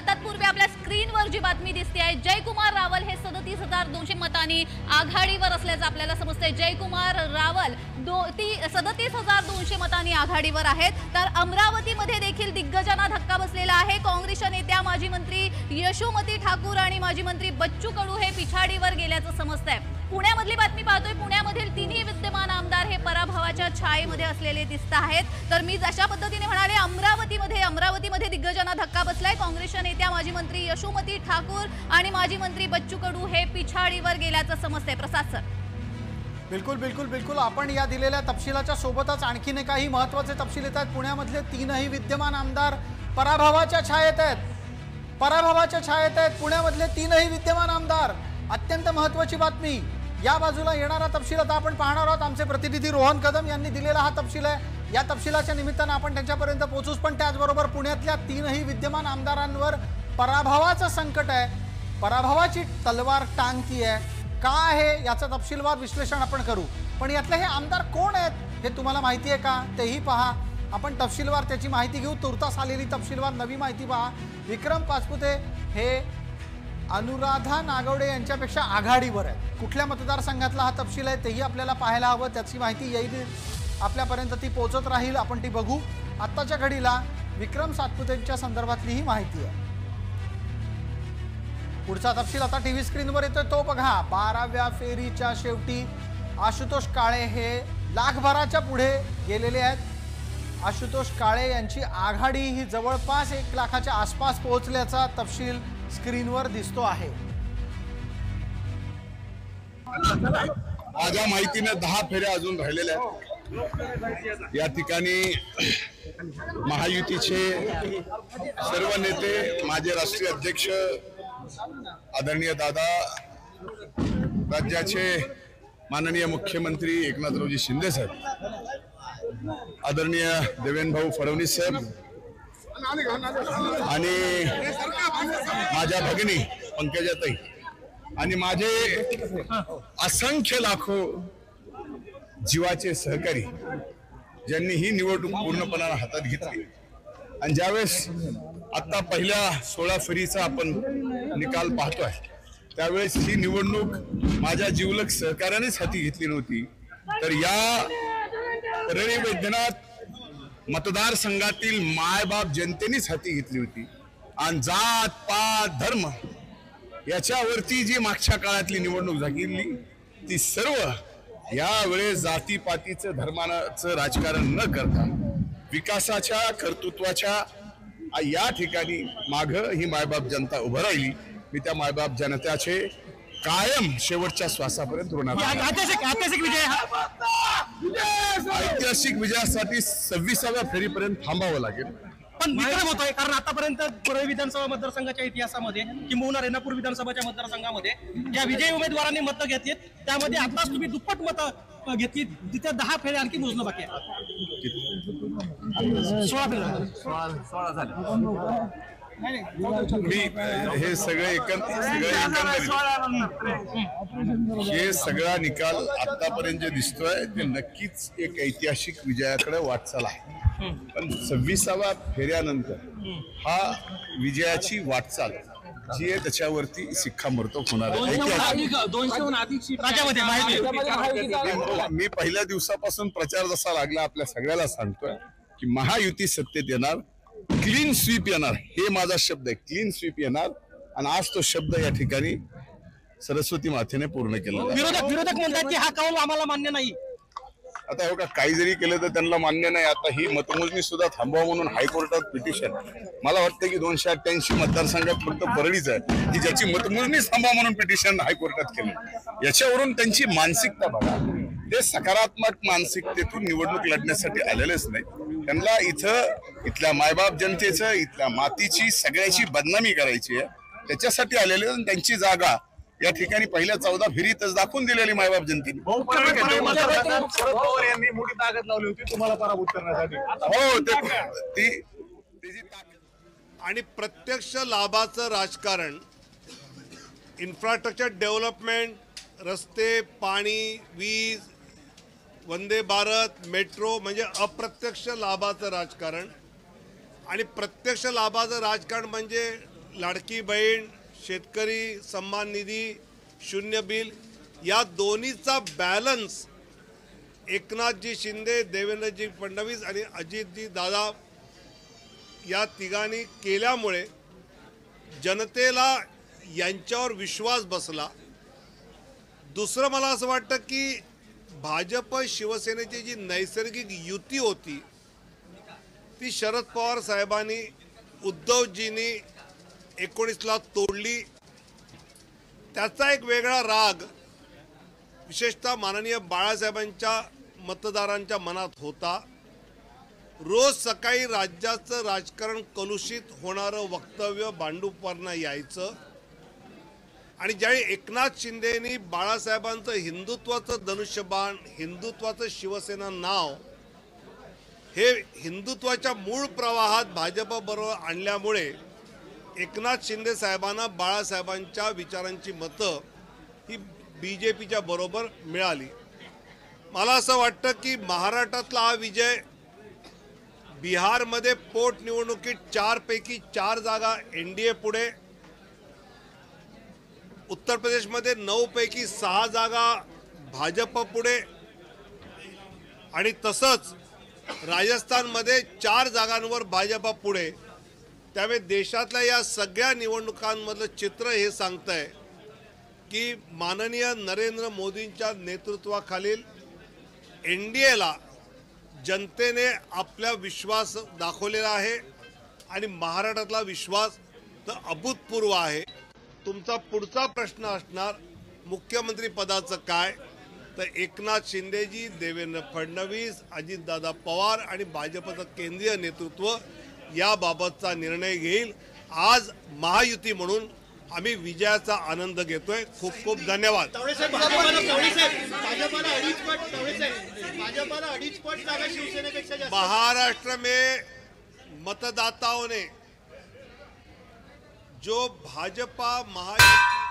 तत्पूर्वी आपल्या स्क्रीनवर जी बातमी दिसते आहे, जयकुमार रावल हे 37,200 मतांनी आघाडीवर असल्याचं आपल्याला समजतंय. जयकुमार रावल 37,200 मतांनी आघाडीवर आहेत. तर अमरावतीमध्ये देखील दिग्गजांना धक्का बसलेला आहे. काँग्रेसच्या नेत्या माजी मंत्री यशोमती ठाकूर आणि माजी मंत्री बच्चू कडू हे पिछाडीवर गेल्याचं समजतंय. पुण्यामधली बातमी पाहतोय. पुण्यामधील तिन्ही विद्यमान आमदार हे पराभवाच्या छायेमध्ये असलेले दिसत आहेत. तर मी अशा पद्धतीने म्हणाले अमरावतीमध्ये दिग्गजांना धक्का बसलाय. काँग्रेसच्या नेत्या माजी मंत्री यशोमती ठाकूर आणि माजी मंत्री बच्चू कडू हे पिछाडीवर गेल्याचं समजतंय. प्रसाद सर. बिलकुल बिलकुल बिलकुल. आपण या दिलेल्या तपशिलाच्या सोबतच आणखीन काही महत्वाचे तपशील येत आहेत. पुण्यामधले 3ही विद्यमान आमदार पराभवाच्या छायेत आहेत, पराभवाच्या छायेत आहेत. पुण्यामधले 3ही विद्यमान आमदार. अत्यंत महत्वाची बातमी. या बाजूला येणारा तपशील आता आपण पाहणार आहोत. आमचे प्रतिनिधी रोहन कदम यांनी दिलेला हा तपशील आहे. या तपशिलाच्या निमित्तानं आपण त्यांच्यापर्यंत पोहोचूच. पण त्याचबरोबर पुण्यातल्या 3ही विद्यमान आमदारांवर पराभवाचं संकट आहे, पराभवाची तलवार टांगती आहे. का आहे याचं तपशीलवार विश्लेषण आपण करू. पण यातले हे आमदार कोण आहेत हे तुम्हाला माहिती आहे का तेही पहा. आपण तपशीलवार त्याची माहिती घेऊ. तुर्तास आलेली तपशीलवार नवी माहिती पहा. विक्रम पाचपुते हे अनुराधा नागवडे यांच्यापेक्षा आघाडीवर आहे. कुठल्या मतदारसंघातला हा तपशील आहे तेही आपल्याला पाहायला हवं. त्याची माहिती येईल आपल्यापर्यंत, ती पोहोचत राहील, आपण ती बघू. आत्ताच्या घडीला विक्रम सातपुतेंच्या संदर्भातली ही माहिती आहे. पुढचा तपशील आता टीव्ही स्क्रीनवर येतोय तो बघा. 12व्या फेरीच्या शेवटी आशुतोष काळे हे लाखभराच्या पुढे गेलेले आहेत. आशुतोष काळे यांची आघाडी ही जवळपास 1 लाखाच्या आसपास पोहोचल्याचा तपशील स्क्रीनवर दिसतो आहे. माझ्या माहितीने 10 फेऱ्या अजून राहिलेल्या आहेत. या ठिकाणी महायुतीचे सर्व नेते, माझे राष्ट्रीय अध्यक्ष आदरणीय दादा, राज्याचे माननीय मुख्यमंत्री एकनाथरावजी शिंदे साहेब, आदरणीय देवेंद्र भाऊ फडणवीस साहेब आणि माझ्या भगिनी पंकजाताई आणि माझे असंख्य लाखो जीवाचे सहकारी ज्यांनी ही निवडणूक पूर्णपणाने हातात घेतली आणि ज्यावेळेस आता पहिल्या 16 फेरीचा आपण निकाल पाहतोय त्यावेळेस ही निवडणूक माझ्या जिवलग सहकार्यानेच हाती घेतली नव्हती, तर या परळी वैद्यनाथ मतदारसंघातील मायबाप जनतेनेच हाती घेतली होती आणि जात पात धर्म याच्यावरती जी मागच्या काळातली निवडणूक झाली ती सर्व यावेळेस जातीपातीचं धर्माचं राजकारण न करता विकासाच्या कर्तृत्वाच्या या ठिकाणी माग ही मायबाप जनता उभं राहिली. मी त्या मायबाप जनतेचे कायम शेवटच्या श्वासापर्यंत ऋणात ऐतिहासिक विजयासाठी 26व्या फेरीपर्यंत थांबावं लागेल. पण विक्रम होतोय कारण आतापर्यंत परळी विधानसभा मतदारसंघाच्या इतिहासामध्ये किंबहुना रेणापूर विधानसभाच्या मतदारसंघामध्ये ज्या विजयी उमेदवारांनी मतं घेतली त्यामध्ये आताच तुम्ही दुप्पट मतं घेतली, तिथे 10 फेऱ्या आणखी मोजणं बाकी आहे. 16 मी हे सगळे हे सगळा निकाल आतापर्यंत जे दिसतोय ते नक्कीच एक ऐतिहासिक विजयाकडे वाटचाल आहे. पण 26व्या फेऱ्यानंतर हा विजयाची वाटचाल जी आहे त्याच्यावरती शिक्कामोर्तब होणार आहे. मी पहिल्या दिवसापासून प्रचार जसा लागला आपल्या सगळ्याला सांगतोय की महायुती सत्तेत येणार, क्लीन स्वीप येणार, हे माझा शब्द आहे. क्लीन स्वीप येणार आणि आज तो शब्द या ठिकाणी सरस्वती मातेने पूर्ण केला. विरोधक म्हणतात की हा कौल आम्हाला मान्य नाही. आता हो का काही जरी केलं तर त्यांना मान्य नाही. आता ही मतमोजणी सुद्धा थांबवा म्हणून हायकोर्टात पिटिशन, मला वाटतं की 288 मतदारसंघात फक्त परळीच आहे की ज्याची मतमोजणी थांबवा म्हणून पिटिशन हायकोर्टात केलं. याच्यावरून त्यांची मानसिकता बघा, ते सकारात्मक मानसिकतेतून निवडणूक लढण्यासाठी आलेलेच नाही. त्यांना इथल्या मायबाप जनतेचं, इथल्या मातीची सगळ्याची बदनामी करायची आहे, त्याच्यासाठी आलेले. त्यांची जागा या ठिकाणी पहिल्या 14 फेरीतच दाखवून दिलेली मायबाप जनतेने. यांनी मोठी ताकद लावली होती तुम्हाला पराभूत करण्यासाठी. आणि प्रत्यक्ष लाभाचं राजकारण, इन्फ्रास्ट्रक्चर डेव्हलपमेंट, रस्ते, पाणी, वीज, वंदे भारत, मेट्रो, म्हणजे अप्रत्यक्ष लाभाचं राजकारण. आणि प्रत्यक्ष लाभाचं राजकारण म्हणजे लाडकी बहीण, शेतकरी सन्मान निधी, शून्य बिल, या दोन्हीचा बॅलन्स एकनाथजी शिंदे, देवेंद्रजी फडणवीस आणि अजितजी दादा या तिघांनी केल्यामुळे जनतेला यांच्यावर विश्वास बसला. दुसरं मला असं वाटतं की भाजप शिवसेनेची जी नैसर्गिक युती होती ती शरद पवार साहेबांनी, उद्धवजींनी 19ला तोडली. त्याचा एक वेगळा राग विशेषतः माननीय बाळासाहेबांच्या मतदारांच्या मनात होता. रोज सकाळी राज्याचं राजकारण कलुषित होणारं वक्तव्य भांडूपवरनं यायचं आणि ज्यावेळी एकनाथ शिंदेनी बाळासाहेबांचं हिंदुत्वाचं धनुष्यबाण, हिंदुत्वाचं शिवसेना नाव हे हिंदुत्वाच्या मूळ प्रवाहात भाजपबरोबर आणल्यामुळे एकनाथ शिंदे साहेबांना बाळासाहेबांच्या विचारांची मतं ही BJPच्या बरोबर मिळाली. मला असं वाटतं की महाराष्ट्रातला हा विजय, बिहारमध्ये पोटनिवडणुकीत 4 पैकी 4 जागा NDA पुढे, उत्तर प्रदेशमध्ये 9 पैकी 6 जागा भाजप पुढे आणि तसंच राजस्थानमध्ये 4 जागांवर भाजप पुढे. त्यामुळे देशातल्या या सगळ्या निवडणुकांमधलं चित्र हे सांगतंय की माननीय नरेंद्र मोदींच्या नेतृत्वाखालील NDAला जनतेने आपला विश्वास दाखवलेला आहे आणि महाराष्ट्रातला विश्वास तर अभूतपूर्व आहे. तुमचा पुढचा प्रश्न असणार मुख्यमंत्री पदाचं काय, तर एकनाथ शिंदेजी, देवेंद्र फडणवीस, अजितदादा पवार आणि भाजपचं केंद्रीय नेतृत्व याबाबतचा निर्णय घेईल. आज महायुती म्हणून आम्ही विजयाचा आनंद घेतोय. खूप खूप धन्यवाद. महाराष्ट्र में मतदाताओं ने जो भाजपा महायुति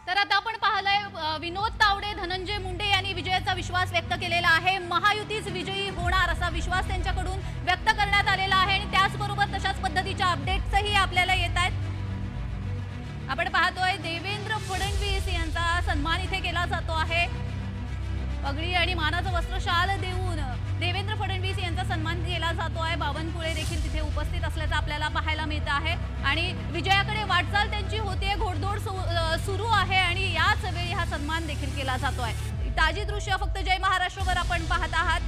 तर आता आपण पाहिलंय विनोद तावडे, धनंजय मुंडे यांनी विजयाचा विश्वास व्यक्त केलेला आहे. महायुतीच विजयी होणार असा विश्वास त्यांच्याकडून व्यक्त करण्यात आलेला आहे आणि त्याचबरोबर तशाच पद्धतीच्या अपडेट्सही आपल्याला येत आहेत. आपण पाहतोय देवेंद्र फडणवीस यांचा सन्मान इथे केला जातो आहे. पगडी आणि मानाचं वस्त्र शाल देऊन देवेंद्र फडणवीस यांचा सन्मान केला जातो आहे. बावनकुळे देखील तिथे उपस्थित असल्याचं आपल्याला पाहायला मिळत आहे आणि विजयाकडे वाटचाल त्यांची होते, घोडदौड सुरू आहे आणि याच वेळी हा सन्मान देखील केला जातो आहे. ताजी दृश्य फक्त जय महाराष्ट्रवर आपण पाहत आहात.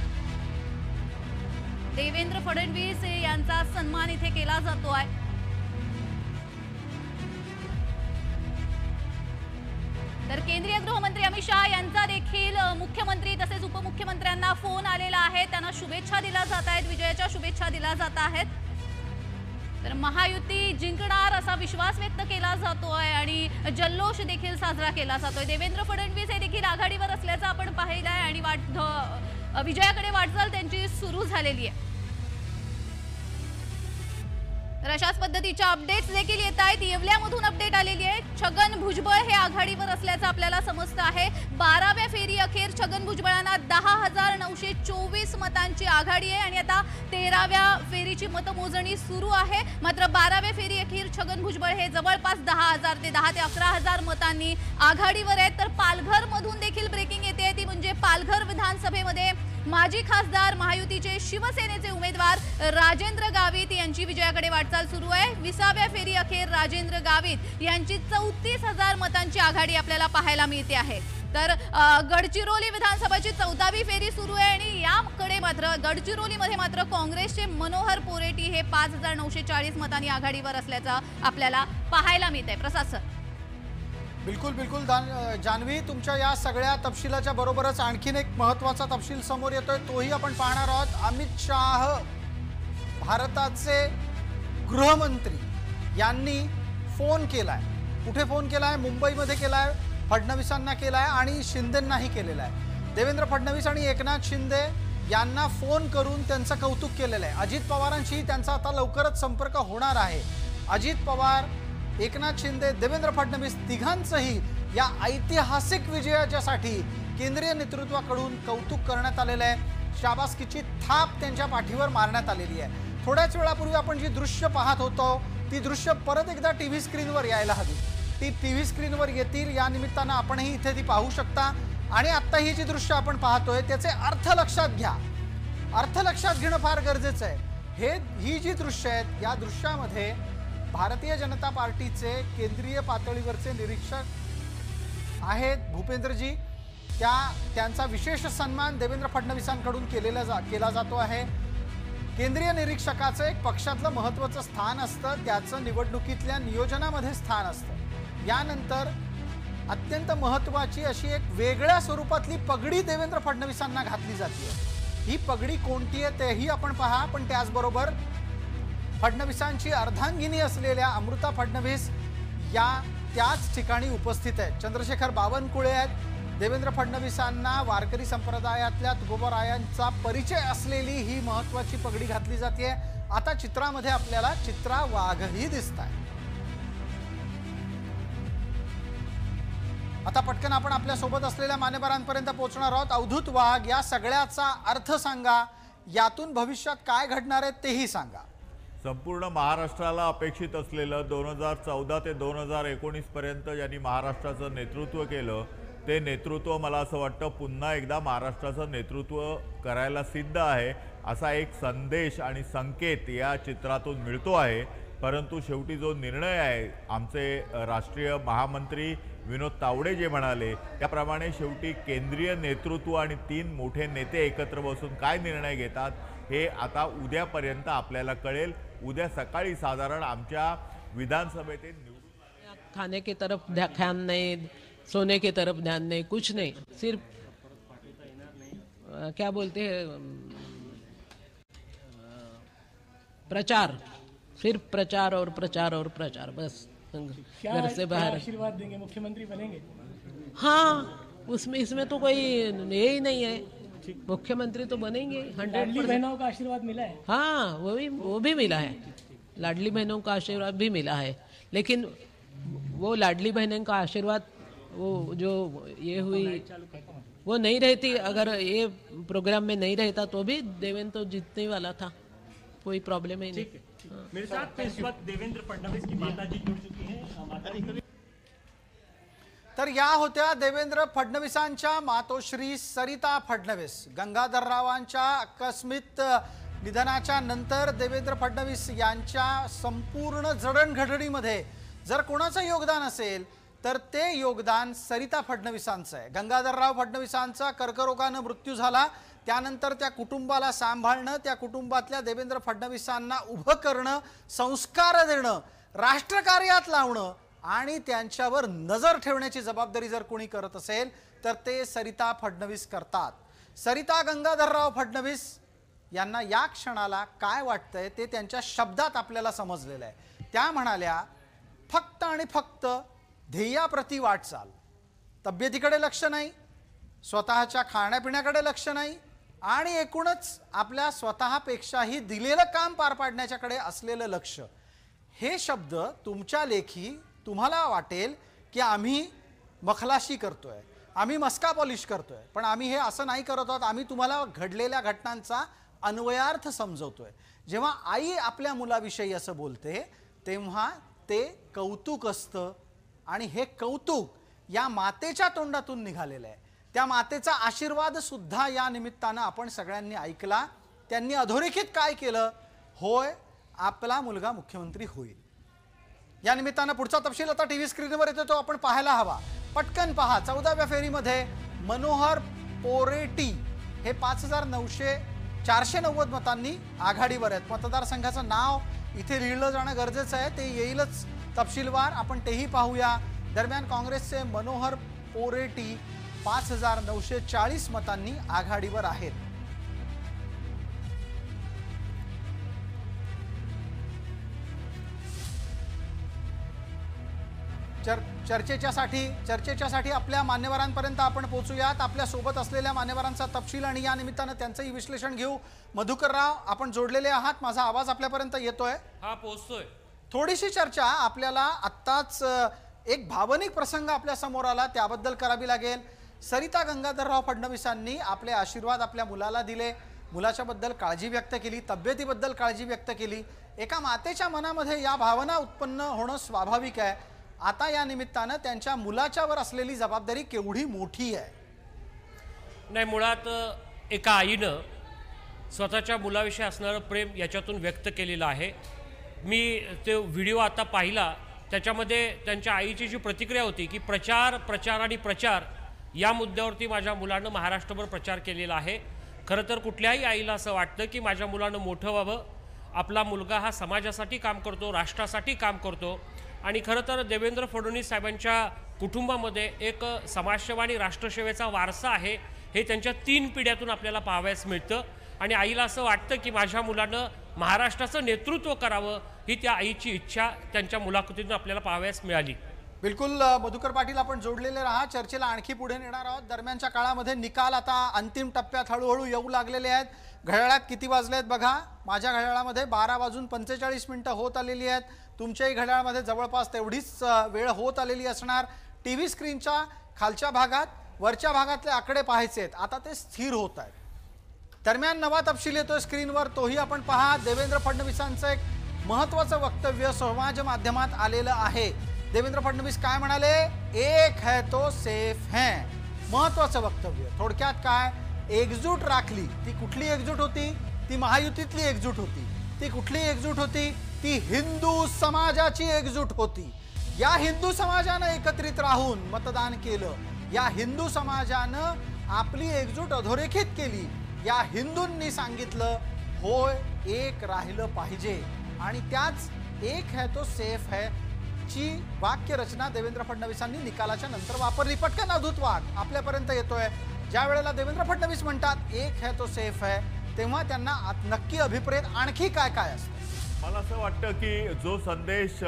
देवेंद्र फडणवीस यांचा सन्मान इथे केला जातो आहे. तर केंद्रीय गृहमंत्री अमित शहा यांचा देखील मुख्यमंत्री तसेच उपमुख्यमंत्र्यांना फोन आलेला आहे. त्यांना शुभेच्छा दिल्या जात आहेत, विजयाच्या शुभेच्छा दिल्या जात आहेत. तर महायुती जिंकणार असा विश्वास व्यक्त केला जातोय आणि जल्लोष देखील साजरा केला जातोय. देवेंद्र फडणवीस हे देखील आघाडीवर असल्याचं आपण पाहिलं आहे आणि विजयाकडे वाटचाल त्यांची सुरू झालेली आहे. तर अशाच पद्धतीच्या अपडेट्स देखील येत आहेत. येवल्यामधून अपडेट आलेली आहे. छगन भुजबळ हे आघाडीवर असल्याचं आपल्याला समजतं आहे. 12व्या फेरी अखेर छगन भुजबळांना 10,924 मतांची आघाडी आहे आणि आता 13व्या फेरीची मतमोजणी सुरू आहे. मात्र 12व्या फेरी अखेर छगन भुजबळ हे जवळपास 10,000 ते 11,000 मतांनी आघाडीवर आहेत. तर पालघर मधून देखील ब्रेकिंग येते, ती म्हणजे पालघर विधानसभेमध्ये माजी खासदार महायुतीचे शिवसेनेचे उमेदवार राजेंद्र गावित यांची विजयाकडे वाटचाल सुरू आहे. 20व्या फेरी अखेर राजेंद्र गावित यांची 34,000 मतांची आघाडी आपल्याला पाहायला मिळते आहे. तर गडचिरोली विधानसभाची 14वी फेरी सुरू आहे आणि याकडे मात्र गडचिरोलीमध्ये मात्र काँग्रेसचे मनोहर पोरेटी हे 5,940 मतांनी आघाडीवर असल्याचं आपल्याला पाहायला मिळत आहे. प्रसाद सर. बिलकुल जान्हवी, तुमच्या या सगळ्या तपशिलाच्या बरोबरच आणखीन एक महत्त्वाचा तपशील समोर येतोय, तोही आपण पाहणार आहोत. अमित शाह भारताचे गृहमंत्री यांनी फोन केलाय. कुठे फोन केलाय? मुंबईमध्ये केलाय, फडणवीसांना केलाय आणि शिंदेंनाही केलेला आहे. देवेंद्र फडणवीस आणि एकनाथ शिंदे यांना फोन करून त्यांचं कौतुक केलेलं आहे. अजित पवारांशी त्यांचा आता लवकरच संपर्क होणार आहे. अजित पवार, एकनाथ शिंदे, देवेंद्र फडणवीस तिघांचंही या ऐतिहासिक विजयाच्यासाठी केंद्रीय नेतृत्वाकडून कौतुक करण्यात आलेलं आहे. शाबासकीची थाप त्यांच्या पाठीवर मारण्यात आलेली आहे. थोड्याच वेळापूर्वी आपण जी दृश्य पाहत होतो ती दृश्य परत एकदा टीव्ही स्क्रीनवर यायला हवी. ती टीव्ही स्क्रीनवर येतील, या निमित्तानं आपणही इथे ती पाहू शकता. आणि आत्ता ही जी दृश्य आपण पाहतोय त्याचे अर्थ लक्षात घ्या. अर्थ लक्षात घेणं फार गरजेचं आहे. ही जी दृश्य आहेत, या दृश्यामध्ये भारतीय जनता पार्टीचे केंद्रीय पातळीवरचे निरीक्षक आहेत भूपेंद्रजी. त्यांचा विशेष सन्मान देवेंद्र फडणवीसांकडून केला जातो आहे. केंद्रीय निरीक्षकाचं एक पक्षातलं महत्त्वाचं स्थान असतं, त्याचं निवडणुकीतल्या नियोजनामध्ये स्थान असतं. यानंतर अत्यंत महत्त्वाची अशी एक वेगळ्या स्वरूपातली पगडी देवेंद्र फडणवीसांना घातली जाते. ही पगडी कोणती आहे तेही आपण पहा, पण त्याचबरोबर फडणवीसांची अर्धांगिनी असलेल्या अमृता फडणवीस या त्याच ठिकाणी उपस्थित आहेत. चंद्रशेखर बावनकुळे आहेत. देवेंद्र फडणवीसांना वारकरी संप्रदायातल्या तुकोबारायांचा परिचय असलेली ही महत्त्वाची पगडी घातली जाते. आता चित्रामध्ये आपल्याला चित्रा वाघही दिसत आहे. आता पटकन आपण आपल्या सोबत असलेल्या मान्यवरांपर्यंत पोहोचणार आहोत. अवधूत वाघ, या सगळ्याचा अर्थ सांगा. यातून भविष्यात काय घडणार आहे तेही सांगा. संपूर्ण महाराष्ट्राला अपेक्षित असलेलं 2014 ते 2019 पर्यंत ज्यांनी महाराष्ट्राचं नेतृत्व केलं, ते नेतृत्व मला असं वाटतं पुन्हा एकदा महाराष्ट्राचं नेतृत्व करायला सिद्ध आहे असा एक संदेश आणि संकेत या चित्रातून मिळतो आहे. परंतु शेवटी जो निर्णय आहे, आमचे राष्ट्रीय महामंत्री विनोद तावडे जे म्हणाले त्याप्रमाणे शेवटी केंद्रीय नेतृत्व आणि 3 मोठे नेते एकत्र बसून काय निर्णय घेतात हे आता उद्यापर्यंत आपल्याला कळेल. उद्या सकाळी साधारण आमच्या विधानसभेत खाने की तरफ ध्यान नहीं, सोने की तरफ ध्यान नहीं, कुछ नहीं, सिर्फ क्या बोलते हैं प्रचार, सिर्फ प्रचार और प्रचार और प्रचार, बस घर से बाहर. आशीर्वाद देंगे, मुख्यमंत्री बनेंगे? हाँ, उसमें इसमें तो कोई यही नहीं है. मुख्यमंत्री तो बनेंगे 100%. बहनों का आशीर्वाद मिला है? हाँ, वो भी मिला है. लाडली बहनों का आशीर्वाद भी मिला है, लेकिन वो लाडली बहनों का आशीर्वाद वो जो ये हुई वो नहीं रहती, अगर ये प्रोग्राम में नहीं रहता तो भी देवेंद्र तो जीतने वाला था, कोई प्रॉब्लम ही नहीं। मेरे साथ इस वक्त देवेंद्र फडणवीस की माता जी जुड़ चुकी हैं। माता जी, तर या होत्या देवेंद्र फडणवीसांच्या मातोश्री सरिता फडणवीस। गंगाधररावांच्या आकस्मिक निधनाच्या नंतर देवेंद्र फडणवीस यांच्या संपूर्ण जडणघडणीमध्ये जर कोणाचं योगदान असेल तर ते योगदान सरिता फडणवीसांचं आहे। गंगाधरराव फडणवीसांचा कर्करोगानं मृत्यू झाला, त्यानंतर त्या कुटुंबाला सांभाळणं, त्या कुटुंबातल्या देवेंद्र फडणवीसांना उभं करणं, संस्कार देणं, राष्ट्रकार्यात लावणं आणि त्यांच्यावर नजर ठेवण्याची जबाबदारी जर कोणी करत असेल तर ते सरिता फडणवीस करतात। सरिता गंगाधरराव फडणवीस यांना या क्षणाला काय वाटतंय ते त्यांच्या शब्दात आपल्याला समजलेलं आहे। त्या म्हणाल्या, फक्त आणि फक्त ध्येयाप्रती वाटचाल, तब्येतीकडे लक्ष नाही, स्वतःच्या खाण्यापिण्याकडे लक्ष नाही आणि एकूणच आपल्या स्वतःपेक्षाही दिलेलं काम पार पाडण्याच्याकडे असलेलं लक्ष। हे शब्द तुमच्या लेखी तुम्हाला वाटेल की आम्ही मखलाशी करतोय, आम्ही मस्का पॉलिश करतोय, पण आम्ही हे असं नाही करत आहोत। आम्ही तुम्हाला घडलेल्या घटनांचा अन्वयार्थ समजवतोय। जेव्हा आई आपल्या मुलाविषयी असं बोलते तेव्हा ते कौतुक असतं आणि हे कौतुक या मातेच्या तोंडातून निघालेलं आहे। त्या मातेचा आशीर्वाद सुद्धा या निमित्तानं आपण सगळ्यांनी ऐकला। त्यांनी अधोरेखित काय केलं, होय आपला मुलगा मुख्यमंत्री होईल। या निमित्तानं पुढचा तपशील आता टीव्ही स्क्रीनवर येतो तो आपण पाहायला हवा। पटकन पहा, 14व्या फेरीमध्ये मनोहर पोरेटी हे 490 मतांनी आघाडीवर आहेत। मतदारसंघाचं नाव इथे लिहिलं जाणं गरजेचं आहे, ते येईलच तपशीलवार, आपण तेही पाहूया। दरम्यान काँग्रेसचे मनोहर पोरेटी 5940 मतांनी आघाडीवर आहेत। चर्चेच्यासाठी आपल्या मान्यवरांपर्यंत आपण पोहोचूयात। आपल्या सोबत असलेल्या मान्यवरांचा तपशील आणि या निमित्तानं त्यांचंही विश्लेषण घेऊ। मधुकरराव, आपण जोडलेले आहात, माझा आवाज आपल्यापर्यंत येतोय? हा, पोहोचतोय। थोडीशी चर्चा आपल्याला आत्ताच एक भावनिक प्रसंग आपल्या समोर आला त्याबद्दल करावी लागेल। सरिता गंगाधरराव फडणवीसांनी आपले आशीर्वाद आपल्या मुलाला दिले, मुलाच्याबद्दल काळजी व्यक्त केली, तब्येतीबद्दल काळजी व्यक्त केली। एका मातेच्या मनामध्ये या भावना उत्पन्न होणं स्वाभाविक आहे। आता या निमित्तानं त्यांच्या मुलाच्यावर असलेली जबाबदारी केवढी मोठी आहे? नाही, मुळात एका आईनं स्वतःच्या मुलाविषयी असणारं प्रेम याच्यातून व्यक्त केलेलं आहे। मी ते व्हिडिओ आता पाहिला, त्याच्यामध्ये त्यांच्या आईची जी प्रतिक्रिया होती की प्रचार आणि प्रचार या मुद्द्यावरती माझ्या मुलानं महाराष्ट्रभर प्रचार केलेला आहे। खरं तर कुठल्याही आईला असं वाटतं की माझ्या मुलानं मोठं व्हावं, आपला मुलगा हा समाजासाठी काम करतो, राष्ट्रासाठी काम करतो। आणि खरं तर देवेंद्र फडणवीस साहेबांच्या कुटुंबामध्ये एक समाजसेवा आणि राष्ट्रसेवेचा वारसा आहे, हे त्यांच्या 3 पिढ्यातून आपल्याला पाहावयास मिळतं। आणि आईला असं वाटतं की माझ्या मुलानं महाराष्ट्राचं नेतृत्व करावं, ही त्या आईची इच्छा त्यांच्या मुलाखतीतून आपल्याला पाहावयास मिळाली। बिलकुल मधुकर पाटील, आपण जोडलेले राहा, चर्चेला आणखी पुढे नेणार आहोत। दरम्यानच्या काळामध्ये निकाल आता अंतिम टप्प्यात हळूहळू येऊ लागलेले आहेत। घड्याळात किती वाजले आहेत बघा, माझ्या घड्याळामध्ये 12:45 होत आलेली आहेत। तुमच्याही घड्याळामध्ये जवळपास तेवढीच वेळ होत आलेली असणार। टीव्ही स्क्रीनच्या खालच्या भागात वरच्या भागातले आकडे पाहायचे आहेत, आता ते स्थिर होत आहेत। दरम्यान नवा तपशील येतोय स्क्रीनवर, तोही आपण पहा। देवेंद्र फडणवीसांचं एक महत्त्वाचं वक्तव्य समाज माध्यमात आलेलं आहे। देवेंद्र फडणवीस काय म्हणाले, एक है तो सेफ है, महत्त्वाचं वक्तव्य। थोडक्यात काय, एकजूट राखली। ती कुठली एकजूट होती? ती महायुतीतली एकजूट होती। ती कुठली एकजूट होती? ती हिंदू समाजाची एकजूट होती। या हिंदू समाजानं एकत्रित राहून मतदान केलं, या हिंदू समाजानं आपली एकजूट अधोरेखित केली। या हिंदूंनी सांगितलं, होय एक राहिलं पाहिजे आणि त्याच एक है तो सेफ है ची वाक्यरचना देवेंद्र फडणवीसांनी निकालाच्या नंतर वापरली। पटकन अद्भुत वाद आपल्यापर्यंत येतोय। ज्या वेळेला देवेंद्र फडणवीस म्हणतात एक है तो सेफ है, तेव्हा त्यांना नक्की अभिप्रेत आणखी काय काय असतं? मला असं वाटतं की जो संदेश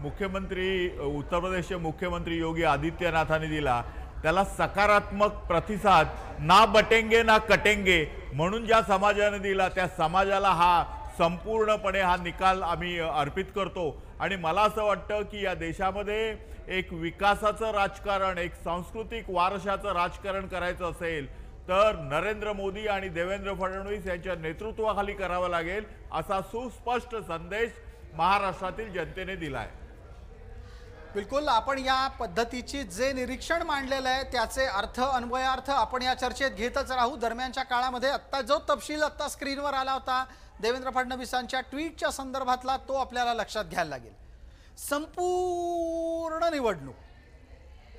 उत्तर प्रदेशचे मुख्यमंत्री योगी आदित्यनाथांनी दिला त्याला सकारात्मक प्रतिसाद ना बटेंगे ना कटेंगे म्हणून ज्या समाजाने दिला, त्या समाजाला हा संपूर्णपणे हा निकाल आम्ही अर्पित करतो आणि मला असं वाटतं की या देशामध्ये एक विकासाचं राजकारण, एक सांस्कृतिक वारशाचं राजकारण करायचं असेल तर नरेंद्र मोदी आणि देवेंद्र फडणवीस यांच्या नेतृत्वाखाली करावं लागेल, असा सुस्पष्ट संदेश महाराष्ट्रातील जनतेने दिलाय। बिलकुल, आपण या पद्धतीची जे निरीक्षण मांडलेलं आहे त्याचे अर्थ अन्वयार्थ आपण या चर्चेत घेतच राहू। दरम्यानच्या काळामध्ये आत्ता जो तपशील आत्ता स्क्रीनवर आला होता देवेंद्र फडणवीसांच्या ट्विटच्या संदर्भातला, तो आपल्याला लक्षात घ्यायला लागेल। संपूर्ण निवडणूक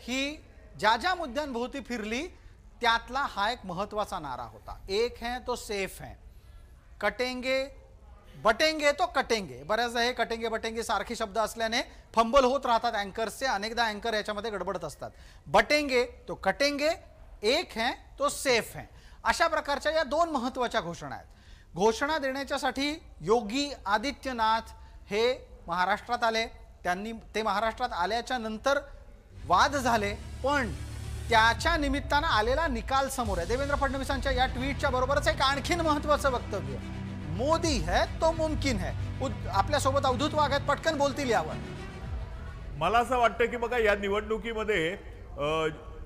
ही ज्या ज्या मुद्द्यांभोवती फिरली त्यातला हा एक महत्त्वाचा नारा होता, एक है तो सेफ है, कटेंगे बटेंगे तो कटेंगे। बऱ्याचदा हे कटेंगे बटेंगे सारखे शब्द असल्याने फंबल होत राहतात अँकर्सचे, अनेकदा अँकर याच्यामध्ये गडबडत असतात। बटेंगे तो कटेंगे, एक है तो सेफ है, अशा प्रकारच्या या दोन महत्त्वाच्या घोषणा आहेत। घोषणा देण्याच्यासाठी योगी आदित्यनाथ हे महाराष्ट्रात आले, ते महाराष्ट्रात आल्याच्या नंतर वाद झाले, पण त्याच्या निमित्तानं आलेला निकाल समोर आहे। देवेंद्र फडणवीसांच्या या ट्विटच्या बरोबरच एक आणखीन महत्त्वाचं वक्तव्य, मोदी है तो मुमकिन है। आपल्या सोबत अवधूत वाघ आहेत, पटकन बोलतील यावर। मला असं वाटतं की बघा, या निवडणुकीमध्ये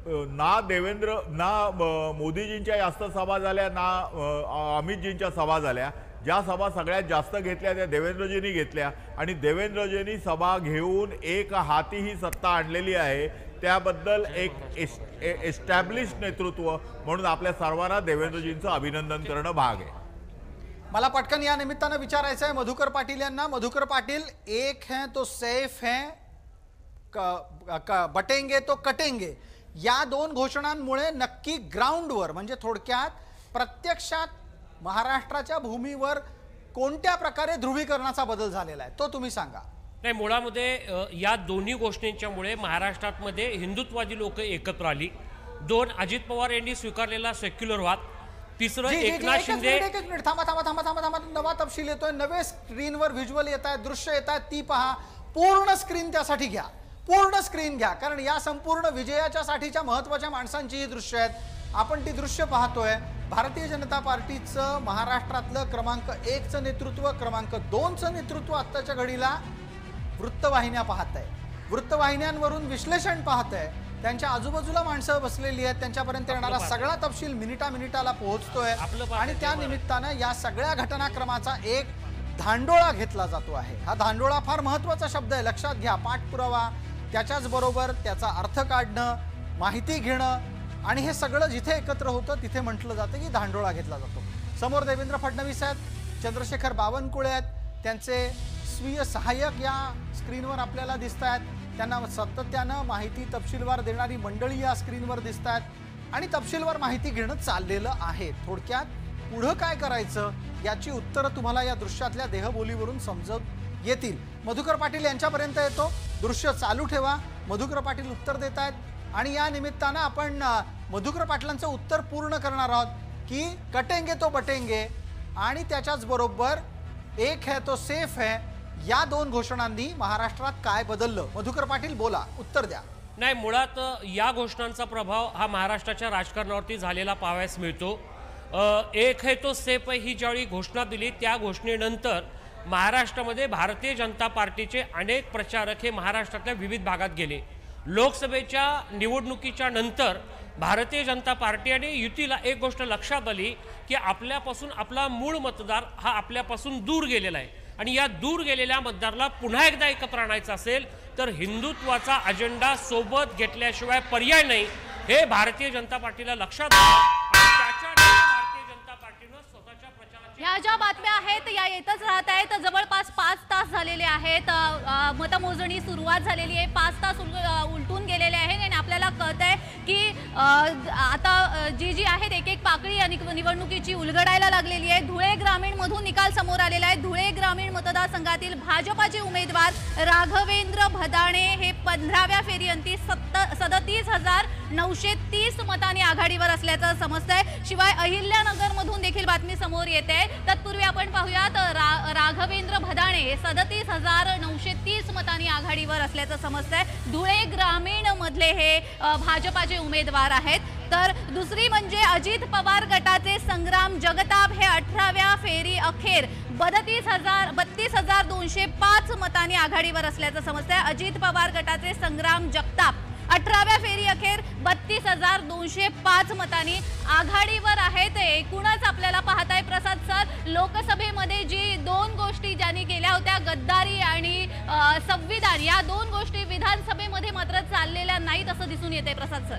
ना मोदीजींच्या जास्त सभा झाल्या, ना अमितजींच्या सभा झाल्या। ज्या सभा सगळ्यात जास्त घेतल्या त्या देवेंद्रजींनी घेतल्या आणि देवेंद्रजींनी सभा घेऊन एक हाती ही सत्ता आणलेली आहे। त्याबद्दल एक एस्टॅब्लिश नेतृत्व म्हणून आपल्या सर्वांना देवेंद्रजींचं अभिनंदन करणं भाग आहे। मला पटकन या निमित्तानं विचारायचं आहे मधुकर पाटील यांना। मधुकर पाटील, एक है तो सेफ है, बटेंगे तो कटेंगे, या दोन घोषणांमुळे नक्की ग्राउंडवर म्हणजे थोडक्यात प्रत्यक्षात महाराष्ट्राच्या भूमीवर कोणत्या प्रकारे ध्रुवीकरणाचा बदल झालेला आहे तो तुम्ही सांगा। नाही, मुळामध्ये या दोन्ही गोष्टींच्यामुळे महाराष्ट्रामध्ये हिंदुत्ववादी लोक एकत्र आली। दोन, अजित पवार यांनी स्वीकारलेला सेक्युलरवाद, तिसरं एकनाथ शिंदे। एक मिनिट थांबा थांबा थांबा थांबा थांबा, नवा तपशील येतोय, नवे स्क्रीनवर व्हिज्युअल येत आहेत, दृश्य येत आहेत, ती पहा। पूर्ण स्क्रीन त्यासाठी घ्या, पूर्ण स्क्रीन घ्या, कारण या संपूर्ण विजयाच्या साठीच्या महत्त्वाच्या माणसांची ही दृश्य आहेत। आपण ती दृश्य पाहतोय। भारतीय जनता पार्टीचं महाराष्ट्रातलं क्रमांक 1चं नेतृत्व, क्रमांक 2चं नेतृत्व आत्ताच्या घडीला वृत्तवाहिन्या पाहत आहे, वृत्तवाहिन्यांवरून विश्लेषण पाहत आहे, त्यांच्या आजूबाजूला माणसं बसलेली आहेत, त्यांच्यापर्यंत येणारा सगळा तपशील मिनिटाला पोहोचतोय आणि त्या निमित्तानं या सगळ्या घटनाक्रमाचा एक धांडोळा घेतला जातो आहे। हा धांडोळा फार महत्त्वाचा शब्द आहे, लक्षात घ्या। पाठपुरावा, त्याच्याच बरोबर त्याचा अर्थ काढणं, माहिती घेणं आणि हे सगळं जिथे एकत्र होतं तिथे म्हटलं जातं की धांडोळा घेतला जातो। समोर देवेंद्र फडणवीस आहेत, चंद्रशेखर बावनकुळे आहेत, त्यांचे स्वीय सहाय्यक या स्क्रीनवर आपल्याला दिसत आहेत, त्यांना सातत्यानं माहिती तपशीलवार देणारी मंडळी या स्क्रीनवर दिसत आहेत आणि तपशीलवार माहिती घेणं चाललेलं आहे। थोडक्यात पुढं काय करायचं याची उत्तरं तुम्हाला या दृश्यातल्या देहबोलीवरून समजत येतील। मधुकर पाटील यांच्यापर्यंत येतो, दृश्य चालू ठेवा। मधुकर पाटील उत्तर देत आहेत आणि या निमित्तानं आपण मधुकर पाटलांचं उत्तर पूर्ण करणार आहोत की कटेंगे तो बटेंगे आणि त्याच्याच बरोबर एक है तो सेफ है, या दोन घोषणांनी महाराष्ट्रात काय बदललं। मधुकर पाटील बोला, उत्तर द्या। नाही, मुळात या घोषणांचा प्रभाव हा महाराष्ट्राच्या राजकारणावरती झालेला पाहावयास मिळतो। एक है तो सेफ है ही ज्यावेळी घोषणा दिली त्या घोषणेनंतर महाराष्ट्रामध्ये भारतीय जनता पार्टीचे अनेक प्रचारक हे महाराष्ट्रातल्या विविध भागात गेले। लोकसभेच्या निवडणुकीच्या नंतर भारतीय जनता पार्टी आणि युतीला एक गोष्ट लक्षात आली की आपल्यापासून आपला मूळ मतदार हा आपल्यापासून दूर गेलेला आहे आणि या दूर गेलेल्या मतदाराला पुन्हा एकदा एकत्र आणायचं असेल तर हिंदुत्वाचा अजेंडा सोबत घेतल्याशिवाय पर्याय नाही, हे भारतीय जनता पार्टीला लक्षात आलं। या ज्या बातम्या आहेत या येतच राहत आहेत। जवळपास 5 तास झालेले आहेत, मतमोजणी सुरुवात झालेली आहे, 5 तास उलटून गेलेले आहेत आणि आपल्याला कळत आहे की आता जी आहेत एक एक पाकळी निवडणुकीची उलगडायला लागलेली आहे। धुळे ग्रामीण मधून निकाल समोर आलेला आहे। धुळे ग्रामीण मतदारसंघातील भाजपाचे उमेदवार राघवेंद्र भदाणे हे 15व्या फेरीअंती 37,930 मतांनी आघाडीवर असल्याचं समजतंय। शिवाय अहिल्यानगर मधून देखील बातमी समोर येते। तत्पूर्वी आपण पाहूयात राघवेंद्र भदाणे 37,930 मतांनी आघाडीवर असल्याचं समजतंय। धुळे ग्रामीण मधले हे भाजपाचे उमेदवार आहेत। तर दुसरी म्हणजे अजित पवार गटाचे संग्राम जगताप हे 18व्या फेरी अखेर 32,205 मतांनी आघाडीवर असल्याचं समजतंय। अजित पवार गटाचे संग्राम जगताप 18व्या फेरी अखेर 32,205 मतांनी आघाडीवर आहेत। एकूणच आपल्याला पाहताय प्रसाद सर, लोकसभेमध्ये जी दोन गोष्टी ज्यांनी केल्या होत्या, गद्दारी आणि संविधान, या दोन गोष्टी विधानसभेमध्ये मात्र चाललेल्या नाहीत असं दिसून येते प्रसाद सर।